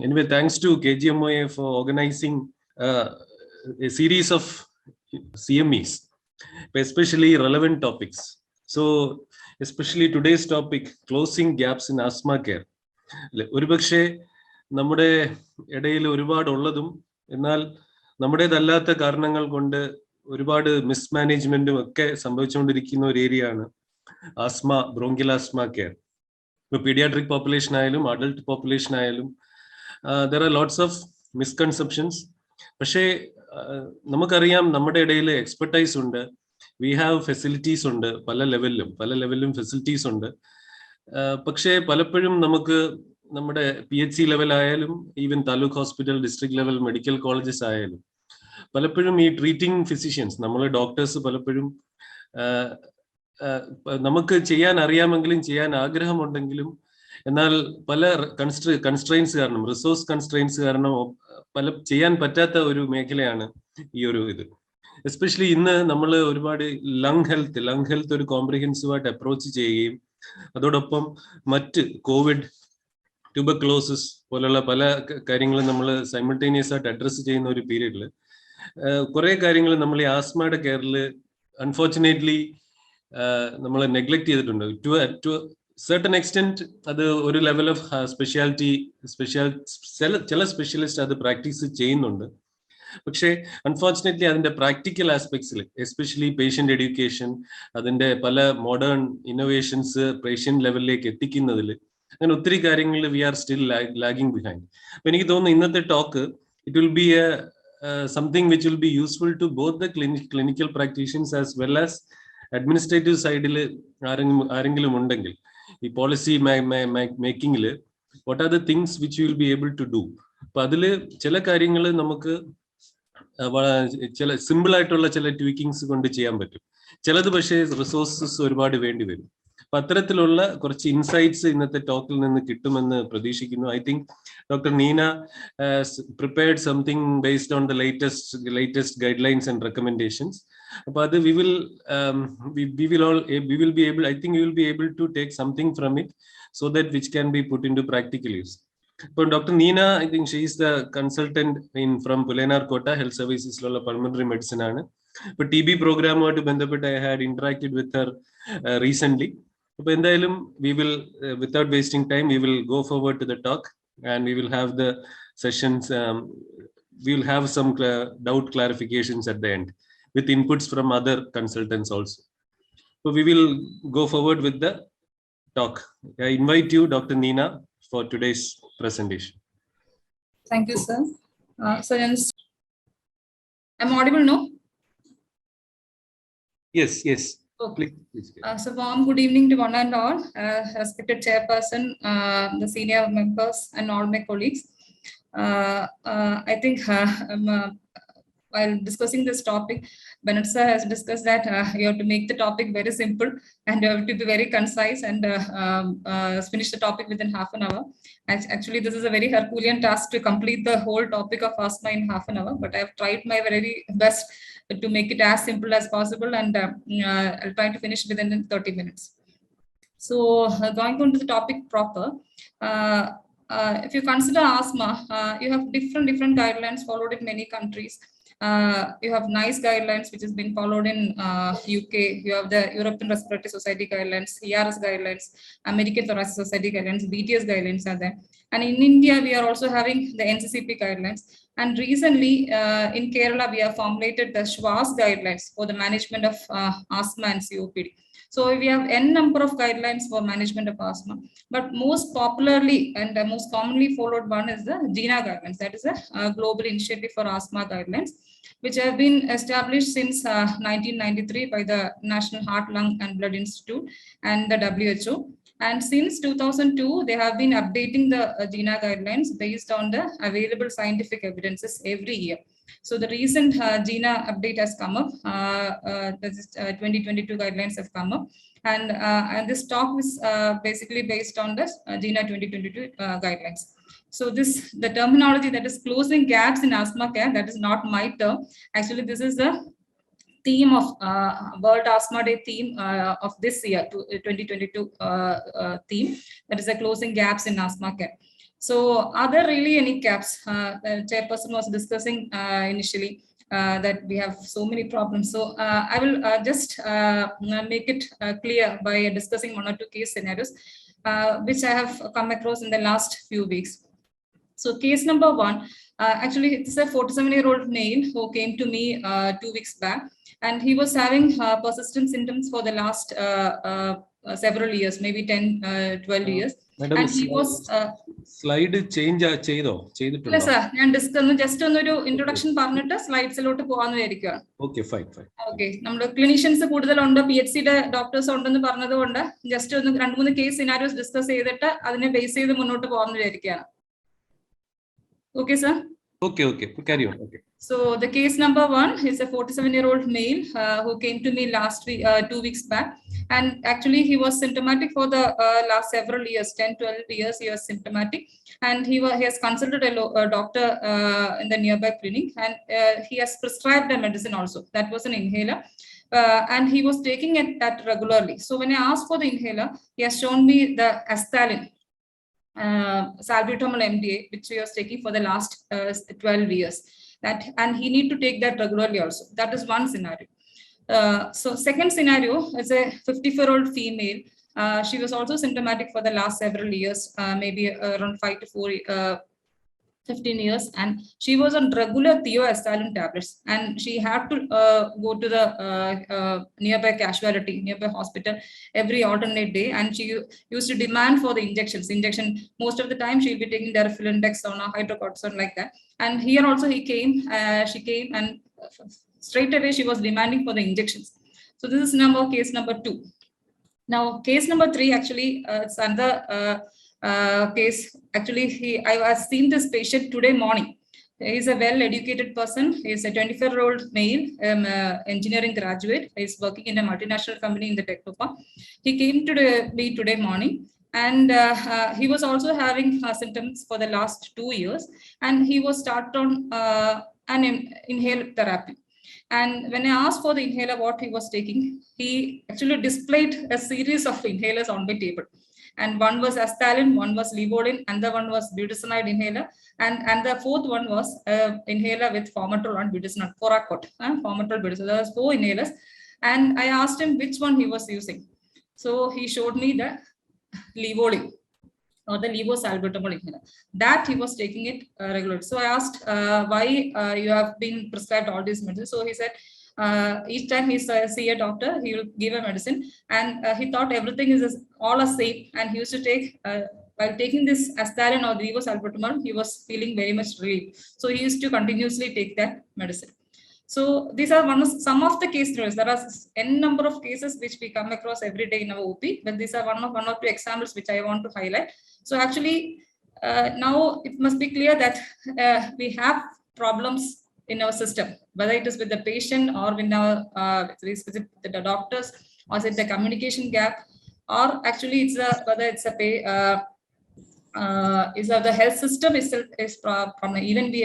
Anyway, thanks to KGMOA for organizing a series of CMEs, especially relevant topics. So, especially today's topic, closing gaps in asthma care. ഒരുപക്ഷെ നമ്മുടെ ഇടയിൽ ഒരുപാട് ഉള്ളതും എന്നാൽ നമ്മുടേതല്ലാത്ത കാരണങ്ങൾ കൊണ്ട് ഒരുപാട് മിസ്മാനേജ്മെന്റും ഒക്കെ സംഭവിച്ചുകൊണ്ടിരിക്കുന്ന ഒരു ഏരിയയാണ് ആസ്മ, ബ്രോങ്കിയൽ ആസ്മ കെയർ. ഇപ്പോൾ പീഡിയാട്രിക് പോപ്പുലേഷൻ ആയാലും അഡൾട്ട് പോപ്പുലേഷൻ ആയാലും there are lots of misconceptions. പക്ഷേ നമുക്കറിയാം നമ്മുടെ ഇടയിൽ എക്സ്പെർട്ടൈസ് ഉണ്ട്, വി ഹാവ് ഫെസിലിറ്റീസ് ഉണ്ട്, പല ലെവലിലും ഫെസിലിറ്റീസ് ഉണ്ട്. പക്ഷേ പലപ്പോഴും നമുക്ക് നമ്മുടെ PHC ലെവൽ ആയാലും even taluk hospital, district level medical colleges ആയാലും പലപ്പോഴും ഈ ട്രീറ്റിംഗ് ഫിസിഷ്യൻസ്, നമ്മൾ ഡോക്ടേഴ്സ് പലപ്പോഴും നമുക്ക് ചെയ്യാൻ അറിയാമെങ്കിലും ചെയ്യാൻ ആഗ്രഹമുണ്ടെങ്കിലും എന്നാൽ പല കൺസ്ട്രെയിൻസ് കാരണം, റിസോഴ്സ് കൺസ്ട്രെയിൻസ് കാരണം ചെയ്യാൻ പറ്റാത്ത ഒരു മേഖലയാണ് ഈ ഒരു ഇത്. എസ്പെഷ്യലി ഇന്ന് നമ്മൾ ഒരുപാട് ലങ് ഹെൽത്ത് ഒരു കോംപ്രിഹെൻസീവായിട്ട് അപ്രോച്ച് ചെയ്യുകയും അതോടൊപ്പം മറ്റ് കോവിഡ്, ട്യൂബർക്ലോസിസ് പോലുള്ള പല കാര്യങ്ങളും നമ്മൾ സൈമിൾട്ടേനിയസ് ആയിട്ട് അഡ്രസ്സ് ചെയ്യുന്ന ഒരു പീരീഡിൽ കുറെ കാര്യങ്ങൾ നമ്മൾ ഈ ആസ്മയുടെ കെയറിൽ അൺഫോർച്ചുനേറ്റ്ലി നമ്മൾ നെഗ്ലക്ട് ചെയ്തിട്ടുണ്ട്. ടു certain extent അത് ഒരു ലെവൽ ഓഫ് ചില സ്പെഷ്യലിസ്റ്റ് അത് പ്രാക്ടീസ് ചെയ്യുന്നുണ്ട്. പക്ഷേ അൺഫോർച്ചുനേറ്റ്ലി അതിന്റെ പ്രാക്ടിക്കൽ ആസ്പെക്ട്സിൽ, എസ്പെഷ്യലി പേഷ്യന്റ് എഡ്യൂക്കേഷൻ, അതിന്റെ പല മോഡേൺ ഇന്നോവേഷൻസ് പേഷ്യന്റ് ലെവലിലേക്ക് എത്തിക്കുന്നതിൽ അങ്ങനെ ഒത്തിരി കാര്യങ്ങളിൽ we are still lagging behind. അപ്പൊ എനിക്ക് തോന്നുന്നു ഇന്നത്തെ talk it will be something which will be useful to both the clinical practitioners as well as administrative സൈഡിൽ ആരെങ്കിലും ഉണ്ടെങ്കിൽ ഈ പോളിസി മേക്കിങ്ങിൽ what are the things which you will be able to do. അപ്പൊ അതില് ചില കാര്യങ്ങൾ നമുക്ക് ചില സിമ്പിൾ ആയിട്ടുള്ള ചില ട്വീക്കിങ്സ് കൊണ്ട് ചെയ്യാൻ പറ്റും, ചിലത് പക്ഷേ റിസോഴ്സസ് ഒരുപാട് വേണ്ടി വരും. അപ്പൊ അത്തരത്തിലുള്ള കുറച്ച് ഇൻസൈറ്റ്സ് ഇന്നത്തെ ടോക്കിൽ നിന്ന് കിട്ടുമെന്ന് പ്രതീക്ഷിക്കുന്നു. I think doctor Neena prepared something based on the latest guide lines and recommendations. അപ്പൊ അത് we will be able, I think you will be able to take something from it so that which can be put into practical use. So Dr. Neena, I think she is the consultant from Pulanar Kota Health Services lolla pulmonary medicine aanu. But TB program ആയിട്ട് ബന്ധപ്പെട്ട് I had interacted with her recently. അപ്പോൾ എന്തായാലും we will without wasting time we will go forward to the talk and we will have the sessions, we will have some doubt clarifications at the end with inputs from other consultants also. So we will go forward with the talk. I invite you, Dr. Neena, for today's presentation. Thank you, sir. I'm audible, no? Yes. Okay. Please. So warm good evening to one and all, respected chairperson, the senior members and all my colleagues. I think while discussing this topic, Bennett sir has discussed that you have to make the topic very simple and you have to be very concise and finish the topic within half an hour. Actually, this is a very Herculean task to complete the whole topic of asthma in half an hour, but I have tried my very best to make it as simple as possible, and I'll try to finish within 30 minutes. So going on to the topic proper, if you consider asthma, you have different guidelines followed in many countries. You have NICE guidelines, which has been followed in UK. You have the European Respiratory Society guidelines, ERS guidelines, American Thoracic Society guidelines, BTS guidelines are there. And in India, we are also having the NCCP guidelines. And recently, in Kerala, we have formulated the Schwarz guidelines for the management of asthma and COPD. So we have n number of guidelines for management of asthma, but most popularly and most commonly followed one is the GINA guidelines. That is a global initiative for asthma guidelines, which have been established since 1993 by the National Heart, Lung and Blood Institute and the WHO. And since 2002, they have been updating the GINA guidelines based on the available scientific evidences every year. So the recent GINA update has come up. This is 2022 guidelines have come up, and this talk is basically based on the GINA 2022 guidelines. So the terminology that is closing gaps in asthma care, that is not my term. Actually, this is the theme of World Asthma Day theme of this year, 2022 theme, that is the closing gaps in asthma care. So are there really any gaps? The chairperson was discussing initially that we have so many problems. So I will just make it clear by discussing one or two case scenarios, which I have come across in the last few weeks. So case number one, actually it's a 47-year-old male who came to me 2 weeks back, and he was having persistent symptoms for the last several years, maybe 10, 12 years. Madam, And he was slide change Yes, sir. And just an introduction slides Okay, fine. Okay. Clinicians PhD doctors just case scenarios discuss base okay, sir. Okay. Carry on. Okay. So the case number one is a 47-year-old male who came to me last week, 2 weeks back. And actually he was symptomatic for the last several years, 10, 12 years, he was symptomatic. And he has consulted a doctor in the nearby clinic, and he has prescribed a medicine also. That was an inhaler. And he was taking that regularly. So when I asked for the inhaler, he has shown me the Asthalin. Salbutamol MDA, which we was taking for the last 12 years. And he need to take that regularly also. That is one scenario. So second scenario is a 54-year-old female. She was also symptomatic for the last several years, maybe around 15 years, and she was on regular thioesthalin tablets, and she had to go to the nearby hospital every alternate day, and she used to demand for the injection. Most of the time she'll be taking Darafilin, hydrocortisone, like that. And here also she came and straight away she was demanding for the injections. So this is case number 2. Now case number 3, actually it's another case. Actually I was seen this patient today morning. He is a well-educated person. He is a 24-year-old male, engineering graduate. He is working in a multinational company in the Technopa. He came to me today morning, and he was also having symptoms for the last 2 years, and he was started on an inhaler therapy. And when I asked for the inhaler, what he was taking, he actually displayed a series of inhalers on the table. And one was Asthalin, one was Levolin, and the one was budesonide inhaler, and the fourth one was inhaler with formoterol and budesonide, Foracort, formoterol, budesonide. There was 4 inhalers, and I asked him which one he was using. So he showed me the Levolin, or the levosalbutamol inhaler, that he was taking it regularly. So I asked why you have been prescribed all these medicines. So he said each time he see a doctor, he will give a medicine, and he thought everything is all the same, and he used to take while taking this Asthalin or levosalbutamol, he was feeling very much relief. So he used to continuously take that medicine. So these are some of the case scenarios. There are n number of cases which we come across every day in our OP, but these are one or two examples which I want to highlight. So actually, now it must be clear that we have problems in our system, whether it is with the patient or with the doctors, or is it the communication gap, or actually it's whether it's the health system is problem. Even we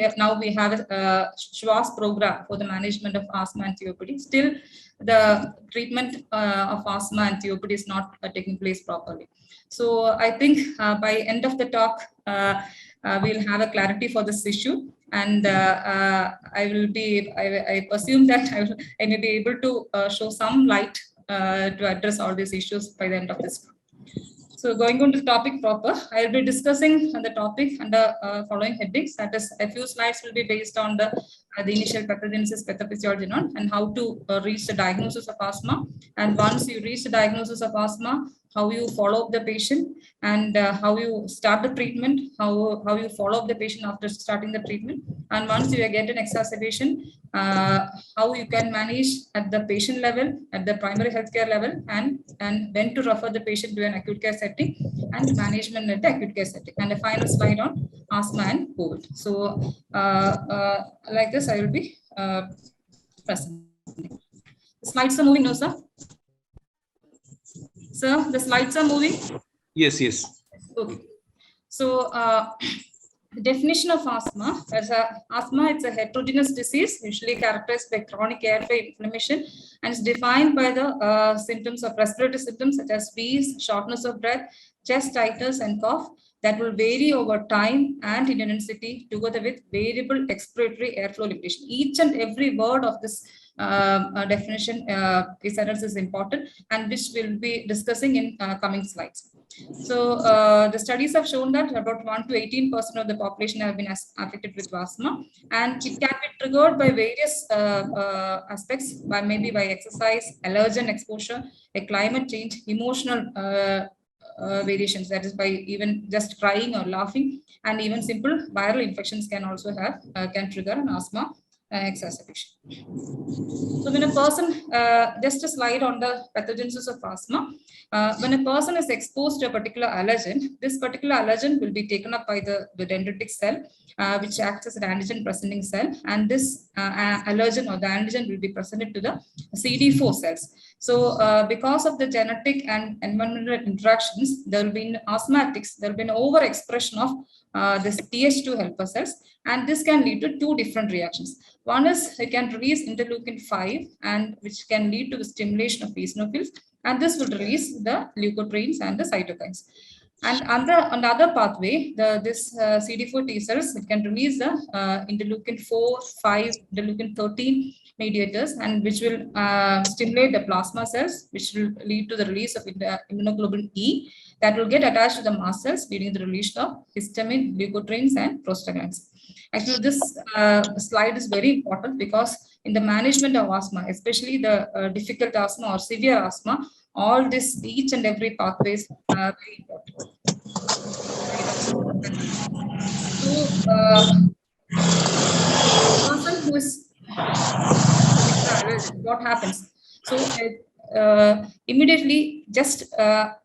have a Schwarz program for the management of asthma and COPD. Still, the treatment of asthma and COPD is not taking place properly. So I think by end of the talk, we'll have a clarity for this issue, and I presume that I may be able to show some light to address all these issues by the end of this talk. So going on to the topic proper, I will be discussing the topic under following headings. That is, a few slides will be based on the initial pathogenesis, pathophysiology, and how to reach the diagnosis of asthma. And once you reach the diagnosis of asthma, how you follow up the patient, and how you start the treatment, how you follow up the patient after starting the treatment. And once you get an exacerbation, how you can manage at the patient level, at the primary healthcare level, and when to refer the patient to an acute care setting, and management at the acute care setting. And a final slide on asthma and COVID. So like this, I will be presenting. The slides are moving now, sir. Sir, the slides are moving? Yes. Okay. So the definition of asthma, asthma, it's a heterogeneous disease, usually characterized by chronic airway inflammation, and is defined by the symptoms of respiratory symptoms such as wheeze, shortness of breath, chest tightness, and cough, that will vary over time and intensity together with variable expiratory airflow limitation. Each and every word of this definition is important, and which we'll be discussing in coming slides. So the studies have shown that about 1 to 18% of the population have been affected with asthma, and it can be triggered by various aspects, by maybe by exercise, allergen exposure, a climate change, emotional variations, that is by even just crying or laughing, and even simple viral infections can also have can trigger an asthma exacerbation. So when a person, just a slide on the pathogenesis of asthma, when a person is exposed to a particular allergen, this particular allergen will be taken up by the dendritic cell, which acts as an antigen presenting cell, and this allergen or the antigen will be presented to the CD4 cells. So because of the genetic and environmental interactions, there will be in asthmatics, there will be an overexpression of this Th2 helper cells, and this can lead to two different reactions. One is it can release interleukin 5, and which can lead to the stimulation of eosinophils, and this will release the leukotrienes and the cytokines. And on the other pathway, this CD4 T cells, it can release the interleukin 4, 5, interleukin 13 mediators, and which will stimulate the plasma cells, which will lead to the release of immunoglobulin E that will get attached to the mast cells, leading to the release of histamine, leukotrienes, and prostaglandins. Actually, this slide is very important because in the management of asthma, especially the difficult asthma or severe asthma, all this, each and every pathways are very important. So, person who is what happens? So, immediately, just I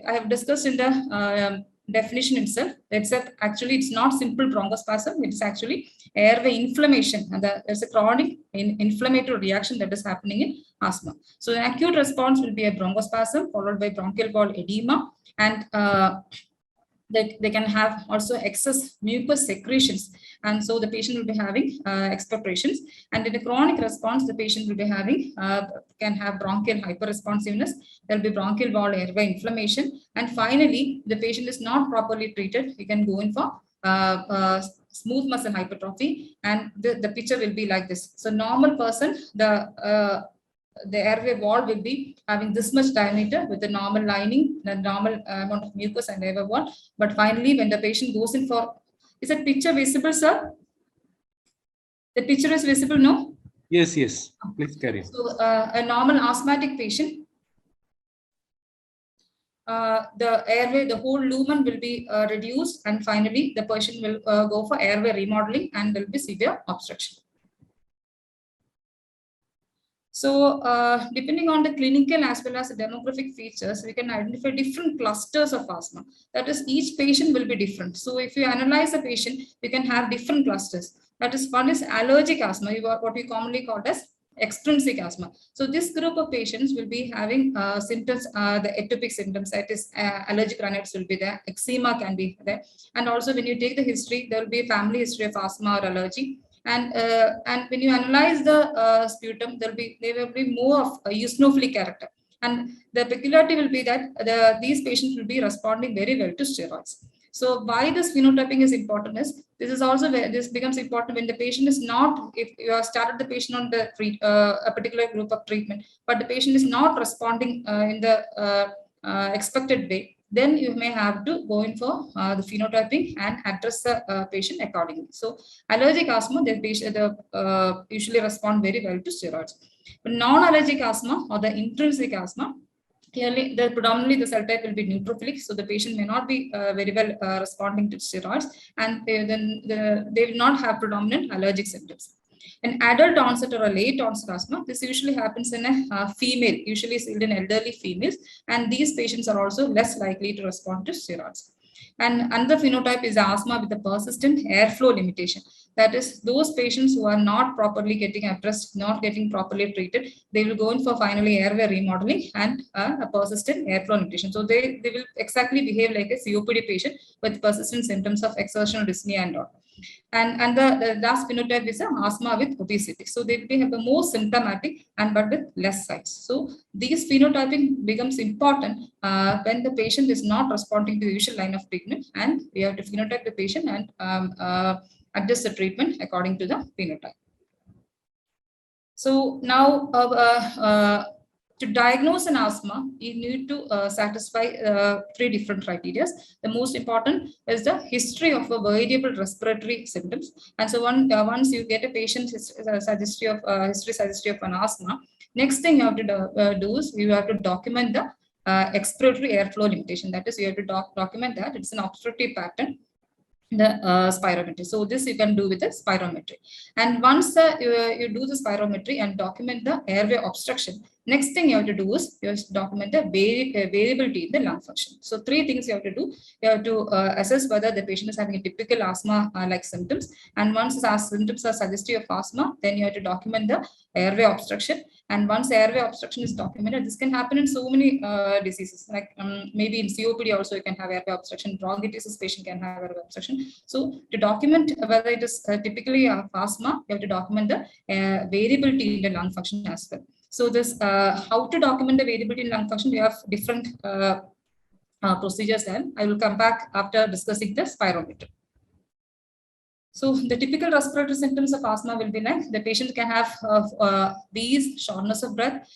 have discussed in the definition itself, that's that actually it's not simple bronchospasm, it's actually airway inflammation, and there's a chronic inflammatory reaction that is happening in asthma. So an acute response will be a bronchospasm followed by bronchial wall edema, and they can have also excess mucus secretions, and so the patient will be having expectorations. And in a chronic response, the patient will be having can have bronchial hyperresponsiveness. There will be bronchial wall airway inflammation, and finally, the patient is not properly treated, you can go in for smooth muscle hypertrophy, and the picture will be like this. So normal person, the airway wall will be having this much diameter with the normal lining, the normal amount of mucus and airway wall. But finally, when the patient goes in for, is that picture visible, sir? The picture is visible, no? Yes, yes. Please carry on. So a normal asthmatic patient, the airway, the whole lumen will be reduced, and finally the patient will go for airway remodeling, and there will be severe obstruction. So depending on the clinical as well as the demographic features, we can identify different clusters of asthma. That is, each patient will be different. So if you analyze a patient, you can have different clusters. That is, one is allergic asthma, what we commonly call as extrinsic asthma. So this group of patients will be having symptoms, the atopic symptoms, that is allergic rhinitis will be there, eczema can be there. And also when you take the history, there will be a family history of asthma or allergy. And when you analyze the sputum, there will be more of a eosinophilic character. And the peculiarity will be that these patients will be responding very well to steroids. So why this phenotyping is important is, this is also where this becomes important when the patient is not, if you have started the patient on the a particular group of treatment, but the patient is not responding in the expected way, then you may have to go in for the phenotyping and address the patient accordingly. So allergic asthma, the patient usually respond very well to steroids. But non-allergic asthma or the intrinsic asthma, clearly, predominantly the cell type will be neutrophilic, so the patient may not be very well responding to steroids, and they will not have predominant allergic symptoms. An adult onset or a late onset asthma, this usually happens in a female, usually seen in elderly females, and these patients are also less likely to respond to steroids. And another phenotype is asthma with a persistent airflow limitation. That is, those patients who are not properly getting addressed, not getting properly treated, they will go in for finally airway remodeling and a persistent airflow limitation. So they will exactly behave like a COPD patient with persistent symptoms of exertional dyspnea and all. And the last phenotype is asthma with obesity. So they have the more symptomatic and but with less signs. So these phenotyping becomes important when the patient is not responding to the usual line of treatment, and we have to phenotype the patient and adjust the treatment according to the phenotype. So now to diagnose an asthma, you need to satisfy 3 different criteria. The most important is the history of a variable respiratory symptoms. And so once you get a patient history suggestive of an asthma, next thing you have to do is you have to document the expiratory airflow limitation. That is, you have to document that it's an obstructive pattern, the spirometry. So this you can do with the spirometry. And once you do the spirometry and document the airway obstruction, next thing you have to do is you have to document the variability in the lung function. So 3 things you have to do. You have to assess whether the patient is having a typical asthma like symptoms. And once the symptoms are suggestive of asthma, then you have to document the airway obstruction. And once airway obstruction is documented, this can happen in so many diseases, like maybe in COPD also you can have airway obstruction, bronchitis patient can have airway obstruction. So to document whether it is typically asthma, you have to document the variability in the lung function as well. So this how to document the variability in lung function, we have different procedures, and I will come back after discussing the spirometer. So the typical respiratory symptoms of asthma will be like the patient can have wheeze, shortness of breath,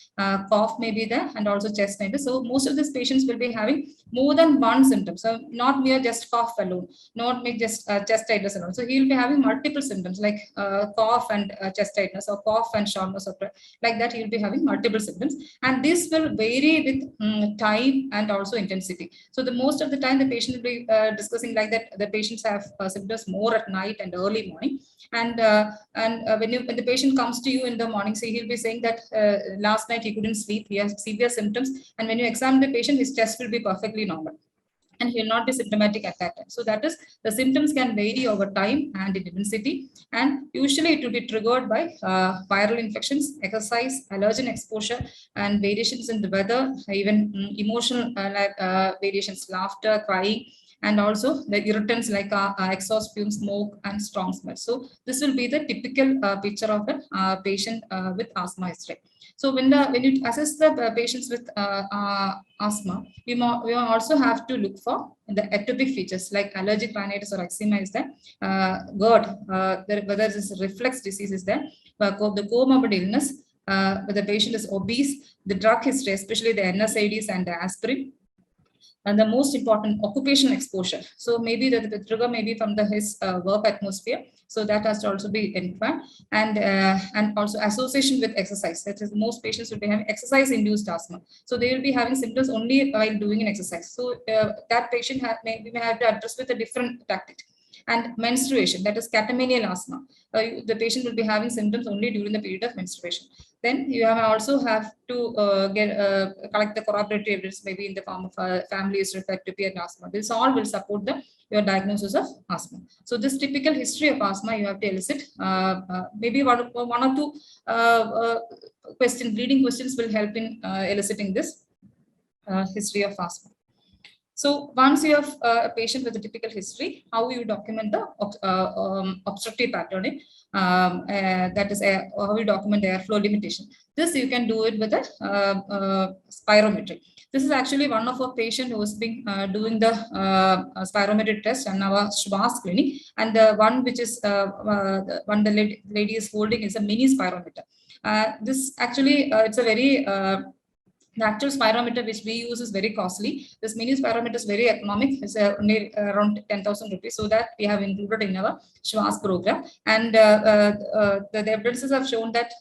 cough may be there, and also chest may be. So most of these patients will be having more than one symptom. So not mere just cough alone, not make just chest tightness alone. So he will be having multiple symptoms like cough and chest tightness, or cough and shortness of breath. Like that, he will be having multiple symptoms, and this will vary with time and also intensity. So the most of the time, the patient will be discussing like that. The patients have symptoms more at night and early morning, and when the patient comes to you in the morning, so he'll be saying that last night he couldn't sleep, he has severe symptoms, and when you examine the patient, his chest will be perfectly normal and he will not be symptomatic at that time. So that is, the symptoms can vary over time and intensity, and usually it will be triggered by viral infections, exercise, allergen exposure, and variations in the weather, even emotional variations, laughter, crying, and also the irritants like exhaust fumes, smoke, and strong smell. So this will be the typical picture of a patient with asthma history. So when you assess the patients with asthma, we also have to look for the atopic features like allergic rhinitis or eczema is there, GERD, whether this reflux disease is there, the comorbid illness, whether the patient is obese, the drug history, especially the NSAIDs and the aspirin, and the most important, occupational exposure. So maybe the trigger may be from his work atmosphere. So that has to also be inquired, and also association with exercise. That is, most patients will be having exercise-induced asthma. So they will be having symptoms only while doing an exercise. So that patient may have to address with a different tactic. And menstruation, that is catamenial asthma. The patient will be having symptoms only during the period of menstruation. Then you also have to collect the corroborative evidence, maybe in the form of family history of ectopy and asthma. This all will support your diagnosis of asthma. So this typical history of asthma, you have to elicit. Maybe one or two leading questions will help in eliciting this history of asthma. So once you have a patient with a typical history, how you document the obstructive pattern, that is how you document the airflow limitation. This you can do it with a spirometry. This is actually one of our patient who has been doing the spirometry test and our Schwarz clinic, and the one which is the one the lady is holding is a mini spirometer. This actually it's a very the actual spirometer which we use is very costly. This mini spirometer is very economic. It's only around 10,000 rupees. So that we have included in our Schwarz program. And the evidences have shown that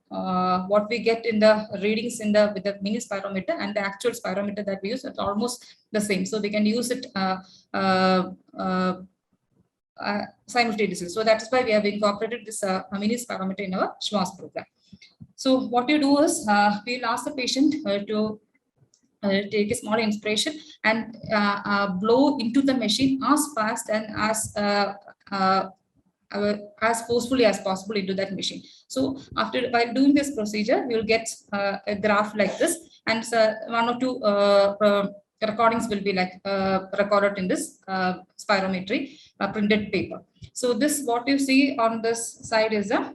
what we get in the readings with the mini spirometer and the actual spirometer that we use is almost the same. So we can use it simultaneously. So that is why we have incorporated this mini spirometer in our Schwarz program. So what you do is we'll ask the patient to take a small inspiration and blow into the machine as fast and as forcefully as possible into that machine. So while doing this procedure, we will get a graph like this, and one or two recordings will be like recorded in this spirometry printed paper. So this, what you see on this side is you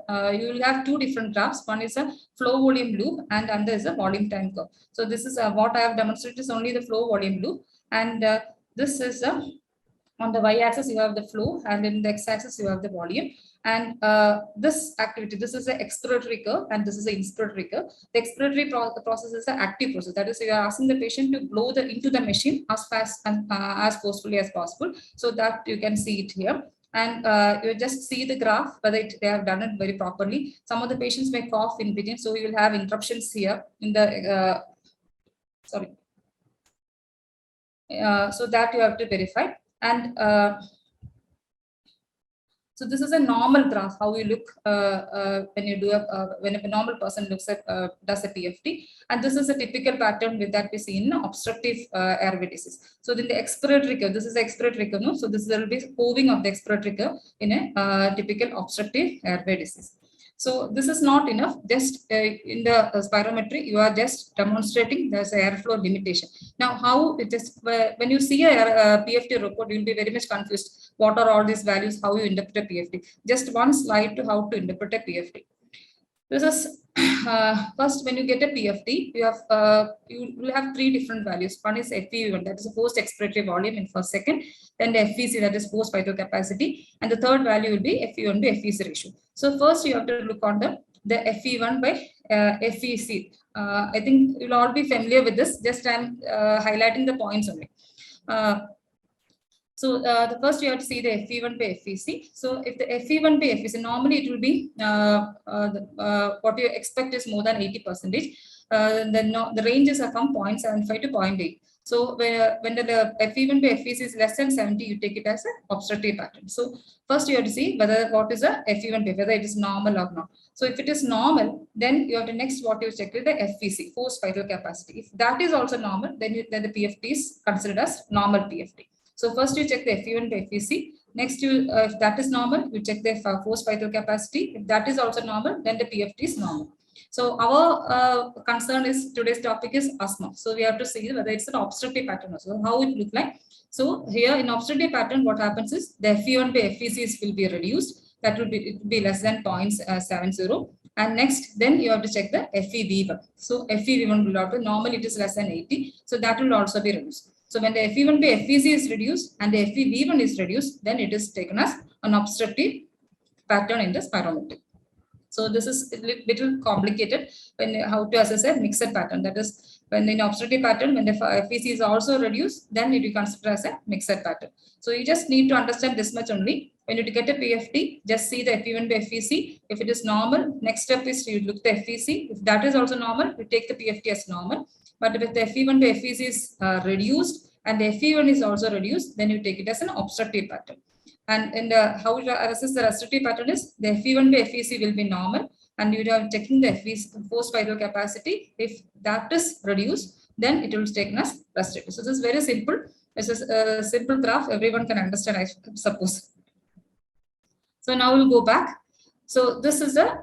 will have two different graphs. One is a flow volume loop and another is a volume time curve. So this is what I have demonstrated is only the flow volume loop, and this is on the y-axis you have the flow, and in the x-axis you have the volume. And this activity, this is the expiratory curve and this is the inspiratory curve. The expiratory process is the active process. That is, you are asking the patient to blow into the machine as fast and as forcefully as possible. So that you can see it here. And you just see the graph whether they have done it very properly. Some of the patients may cough in between, so you will have interruptions here in the so that you have to verify. And so this is a normal graph, how you look when you do when a normal person looks at does a PFT, and this is a typical pattern with that we see in obstructive airway disease. So in the expiratory curve, this is the expiratory curve, no? So this will be curving of the expiratory curve in a typical obstructive airway disease. So this is not enough. Just in the spirometry, you are just demonstrating there's an airflow limitation. Now, how it is when you see a PFT report, you'll be very much confused. What are all these values? How you interpret a PFT? Just one slide to how to interpret a PFT. This is first, when you get a PFT, you will have three different values. One is FEV1, that is the forced expiratory volume in per second. Then the FVC, that is forced vital capacity, and the third value will be FEV1 to FVC ratio. So first you have to look on the FEV1 by FVC. I think you'll all be familiar with this. Just I'm highlighting the points only. So the first you have to see the FE1 by FVC. So if the FE1 by FVC, normally it will be what you expect is more than 80%. Then the ranges are from 0.75 to 0.8. So when the FE1 by FVC is less than 70, you take it as an obstructive pattern. So first you have to see whether what is a FE1 by, whether it is normal or not. So if it is normal, then you have to next what you check is the FVC, forced vital capacity. If that is also normal, then the PFT is considered as normal PFT. So first you check the FE1 by FVC. Next, if that is normal, you check the forced vital capacity. If that is also normal, then the PFT is normal. So our concern is today's topic is asthma. So we have to see whether it's an obstructive pattern. So how it look like. So here in obstructive pattern, what happens is the FE1 by FVCs will be reduced. That will be less than 0.70. And next, then you have to check the FEV1. So FEV1 will also, normally it is less than 80. So that will also be reduced. So when the FE1 by FVC is reduced and the FEV1 is reduced, then it is taken as an obstructive pattern in the spirometry. So this is a little complicated when how to assess a mixed pattern. That is, when in obstructive pattern, when the FVC is also reduced, then it will consider as a mixed pattern. So you just need to understand this much only. When you get a PFT, just see the FE1 by FVC. If it is normal, next step is you look at the FVC. If that is also normal, you take the PFT as normal. But if the FE1 by FVC is reduced and the FE1 is also reduced, then you take it as an obstructive pattern. And in the how you assess the restrictive pattern is the FE1 by FVC will be normal, and you are checking the FVC forced vital capacity. If that is reduced, then it will be taken as restrictive. So this is very simple. This is a simple graph. Everyone can understand, I suppose. So now we'll go back. So this is a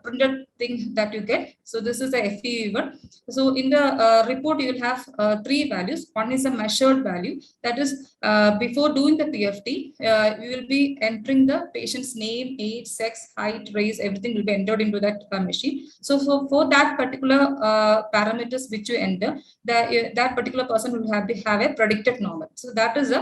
printed thing that you get. So this is the FEV1. So in the report, you will have three values. One is a measured value. That is before doing the PFT, you will be entering the patient's name, age, sex, height, race, everything will be entered into that machine. So for that particular parameters which you enter, that particular person will have to have a predicted normal. So that is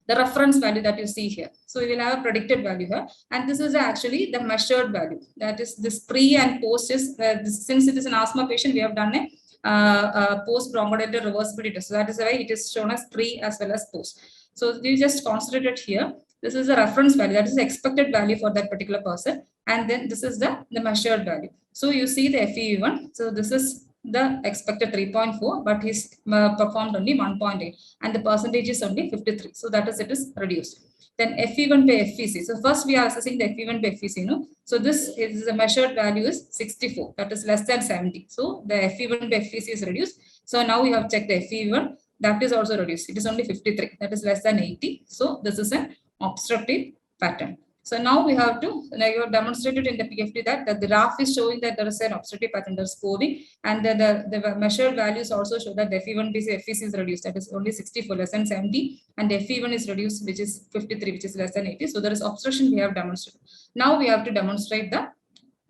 the reference value that you see here. So we will have a predicted value here, and this is actually the measured value. That is this pre and post is since it is an asthma patient, we have done a post bronchodilator reversibility test. So that is why it is shown as pre as well as post. So we just consider it here. This is the reference value, that is the expected value for that particular person, and then this is the measured value. So you see the FEV1. So this is the expected 3.4, but he's performed only 1.8, and the percentage is only 53. So that is, it is reduced. Then FE1 by FVC. So first we are assessing the FE1 by FVC. No? So this is the measured value is 64. That is less than 70. So the FE1 by FVC is reduced. So now we have checked the FE1. That is also reduced. It is only 53. That is less than 80. So this is an obstructive pattern. So now we have to, now you have demonstrated in the PFT that the graph is showing that there is an obstructive pattern that's moving, and the measured values also show that the FE1 FEC is reduced, that is only 64, less than 70, and FE1 is reduced, which is 53, which is less than 80. So there is obstruction we have demonstrated. Now we have to demonstrate the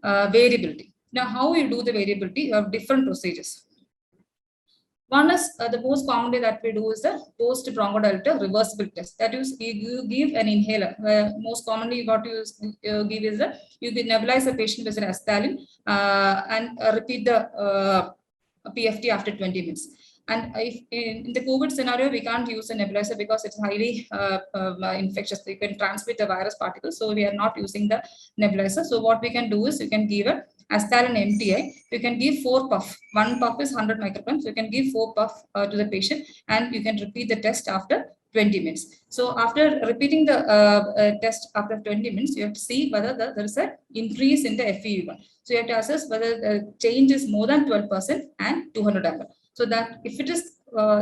variability. Now, how you do the variability? You have different procedures. One is the most commonly that we do is the post bronchodilator reversible test. That is, you give an inhaler. Most commonly, what you give is you nebulize the patient with an acetylene and repeat the PFT after 20 minutes. And if in the COVID scenario, we can't use a nebulizer because it's highly infectious. You can transmit the virus particles. So we are not using the nebulizer. So what we can do is you can give a acetylene MTI. You can give 4 puff. 1 puff is 100 micrograms. You can give 4 puff to the patient, and you can repeat the test after 20 minutes. So after repeating the test after 20 minutes, you have to see whether there is an increase in the FEV1. So you have to assess whether the change is more than 12% and 200 ml. So that if it is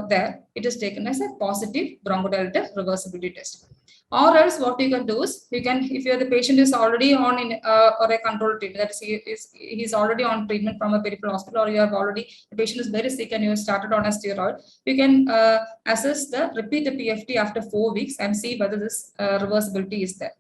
there, it is taken as a positive bronchodilator reversibility test. Or else what you can do is, you can, if the patient is already on or a controlled treatment, that is he's already on treatment from a peripheral hospital, or you have already, the patient is very sick and you have started on a steroid, you can repeat the PFT after 4 weeks and see whether this reversibility is there.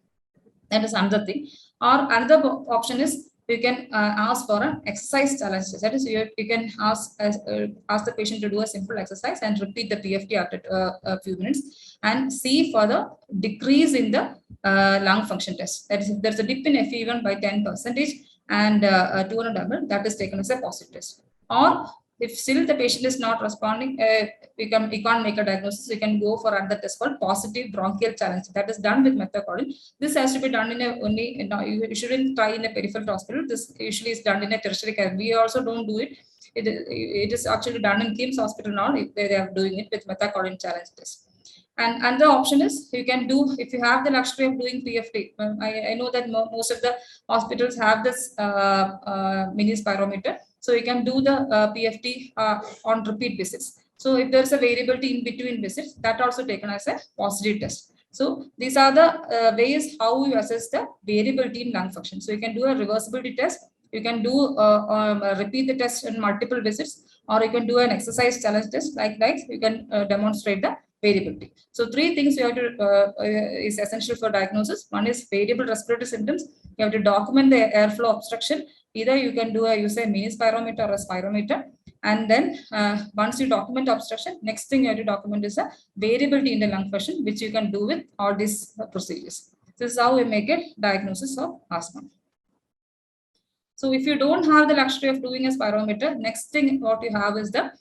That is another thing. Or another option is, you can ask for an exercise challenge. That is, you can ask the patient to do a simple exercise and repeat the PFT after a few minutes and see for the decrease in the lung function test. That is, if there's a dip in FEV1 by 10% and 200 ml, that is taken as a positive test. Or if still the patient is not responding, we can't make a diagnosis. We can go for another test called positive bronchial challenge. That is done with methacholine. This has to be done in you shouldn't try in a peripheral hospital. This usually is done in a tertiary care. We also don't do it. It is actually done in KIMS hospital now. They are doing it with methacholine challenge test. And another option is, you can do, if you have the luxury of doing PFT. I know that most of the hospitals have this mini spirometer. So you can do the PFT on repeat visits. So if there's a variability in between visits, that also taken as a positive test. So these are the ways how you assess the variability in lung function. So you can do a reversibility test. You can do repeat the test in multiple visits, or you can do an exercise challenge test. Like you can demonstrate the variability. So 3 things you have to is essential for diagnosis. One is variable respiratory symptoms. You have to document the airflow obstruction. Either you can use a mini spirometer or a spirometer. And then once you document obstruction, next thing you have to document is a variability in the lung function, which you can do with all these procedures. This is how we make a diagnosis of asthma. So if you don't have the luxury of doing a spirometer, next thing what you have is the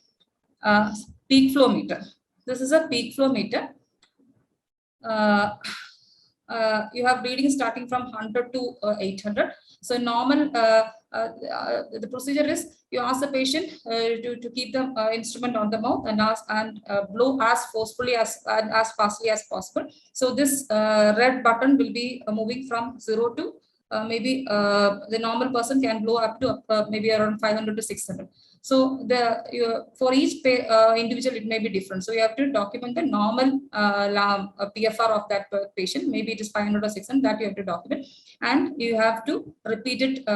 peak flow meter. This is a peak flow meter. You have readings starting from 100 to 800. So normal, the procedure is, you ask the patient to keep the instrument on the mouth and blow as forcefully as fastly as possible. So this red button will be moving from 0 to maybe the normal person can blow up to maybe around 500 to 600. So for each individual, it may be different. So you have to document the normal PFR of that patient. Maybe it is 500 or 600, that you have to document. And you have to repeat it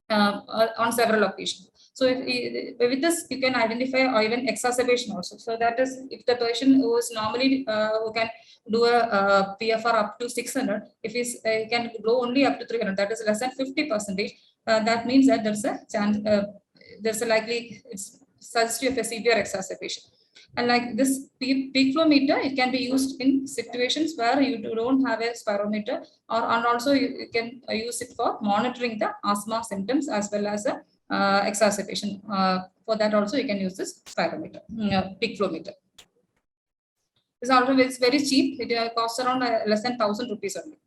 on several occasions. So with this, you can identify or even exacerbation also. So that is, if the patient who is normally who can do a PFR up to 600, if he can blow only up to 300, that is less than 50%. That means that there's a chance, there's a likely suggestive of a severe exacerbation. And like this peak flow meter, it can be used in situations where you don't have a spirometer, and also you can use it for monitoring the asthma symptoms as well as a exacerbation. For that also you can use this spirometer, peak flow meter. This also is very cheap. It costs around less than 1,000 rupees only.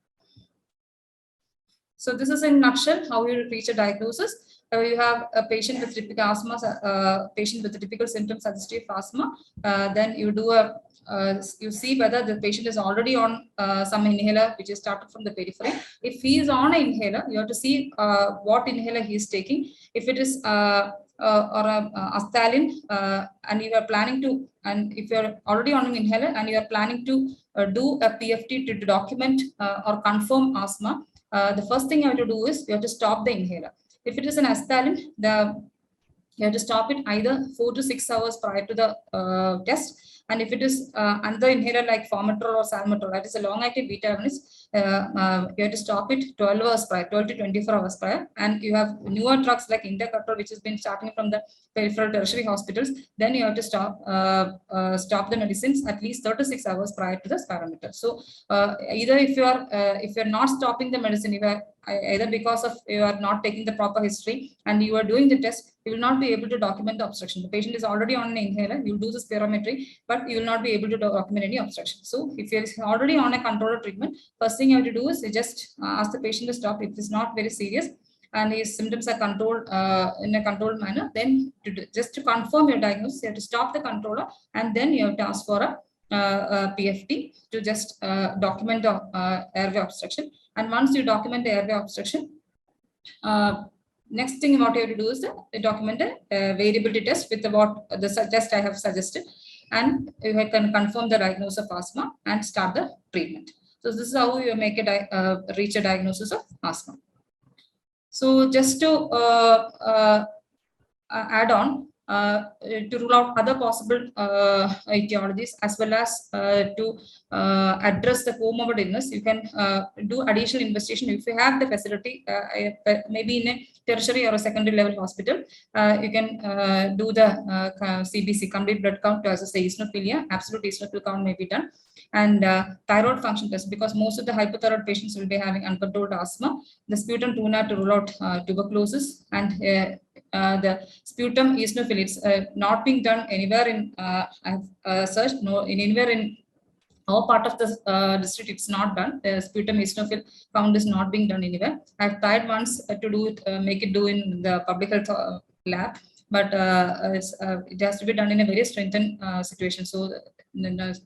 So this is in a nutshell how you reach a diagnosis. You have a patient with typical asthma, patient with typical symptoms suggestive asthma. Then you do you see whether the patient is already on some inhaler which is started from the periphery. If he is on an inhaler, you have to see what inhaler he is taking. If it is or a Asthalin, and you are planning to, and if you are already on an inhaler and you are planning to do a PFT to document or confirm asthma, the first thing you have to do is you have to stop the inhaler. If it is an Asthalin, you have to stop it either 4 to 6 hours prior to the test. And if it is another inhaler like Formoterol or Salmeterol, that is a long-acting beta agonist, you have to stop it 12 hours prior, 12 to 24 hours prior. And you have newer drugs like Indacatrol, which has been starting from the peripheral tertiary hospitals. Then you have to stop the medicines at least 36 hours prior to the spirometer. So either if you're not stopping the medicine, you are either because of you are not taking the proper history and you are doing the test, you will not be able to document the obstruction. The patient is already on an inhaler, you will do the spirometry, but you will not be able to document any obstruction. So if you're already on a controlled treatment, first thing you have to do is you just ask the patient to stop if it's not very serious and his symptoms are controlled in a controlled manner. Then just to confirm your diagnosis, you have to stop the controller and then you have to ask for a PFT to just document the airway obstruction. And once you document the airway obstruction, next thing what you have to do is document a variability test with what the test I have suggested, and you can confirm the diagnosis of asthma and start the treatment. So this is how you make reach a diagnosis of asthma. So just to add on, to rule out other possible etiologies as well as to address the comorbid illness, you can do additional investigation if you have the facility, maybe in a tertiary or a secondary level hospital. You can do the CBC, complete blood count, to assess the eosinophilia. Absolute eosinophil count may be done, and thyroid function test, because most of the hypothyroid patients will be having uncontrolled asthma. The sputum tuna to rule out tuberculosis, and the sputum eosinophil, it's not being done anywhere in I've searched anywhere in our part of the district. It's not done. The sputum eosinophil count is not being done anywhere. I've tried once to do it, make it do in the public health lab, but it has to be done in a very strengthened situation. So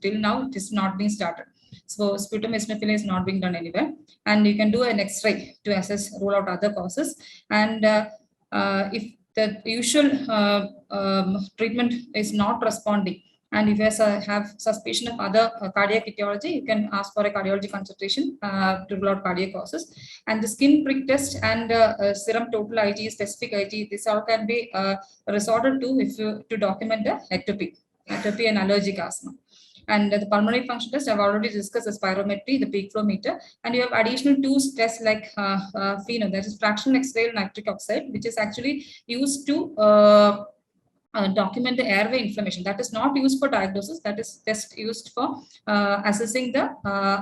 till now it is not being started. So sputum eosinophil is not being done anywhere, and you can do an X-ray to assess, rule out other causes. And if the usual treatment is not responding, and if you have suspicion of other cardiac etiology, you can ask for a cardiology consultation to rule out cardiac causes. And the skin prick test and serum total IG, specific IG, this all can be resorted to to document the ectopy and allergic asthma. And the pulmonary function test, I've already discussed the spirometry, the peak flow meter, and you have additional two tests like FeNO, that is fractional exhaled nitric oxide, which is actually used to document the airway inflammation. That is not used for diagnosis, that is just used for assessing the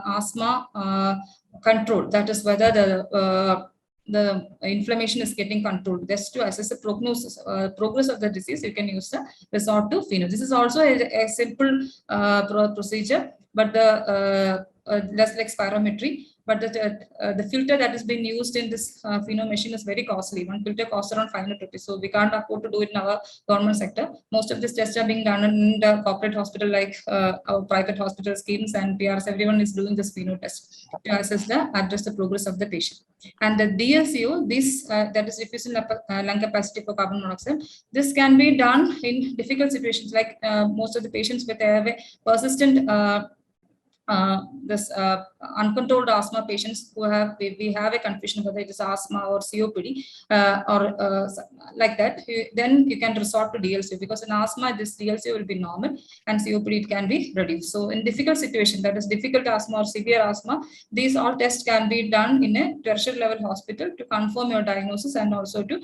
asthma control. That is whether the inflammation is getting controlled. Just to assess the prognosis, progress of the disease, you can use the resort to FeNO. This is also a simple procedure, but the less like spirometry. But the filter that is being used in this FeNO machine is very costly. One filter costs around 500 rupees. So we can't afford to do it in our government sector. Most of these tests are being done in the corporate hospital, like our private hospital schemes and PRs. Everyone is doing this FeNO test to address the progress of the patient. And the DLCO, this that is diffusing lung capacity for carbon monoxide. This can be done in difficult situations, like most of the patients with persistent uncontrolled asthma patients who we have a confusion whether it is asthma or COPD or like that. Then you can resort to DLCO, because in asthma this DLCO will be normal and COPD it can be reduced. So in difficult situation, that is difficult asthma or severe asthma, these all tests can be done in a tertiary level hospital to confirm your diagnosis and also to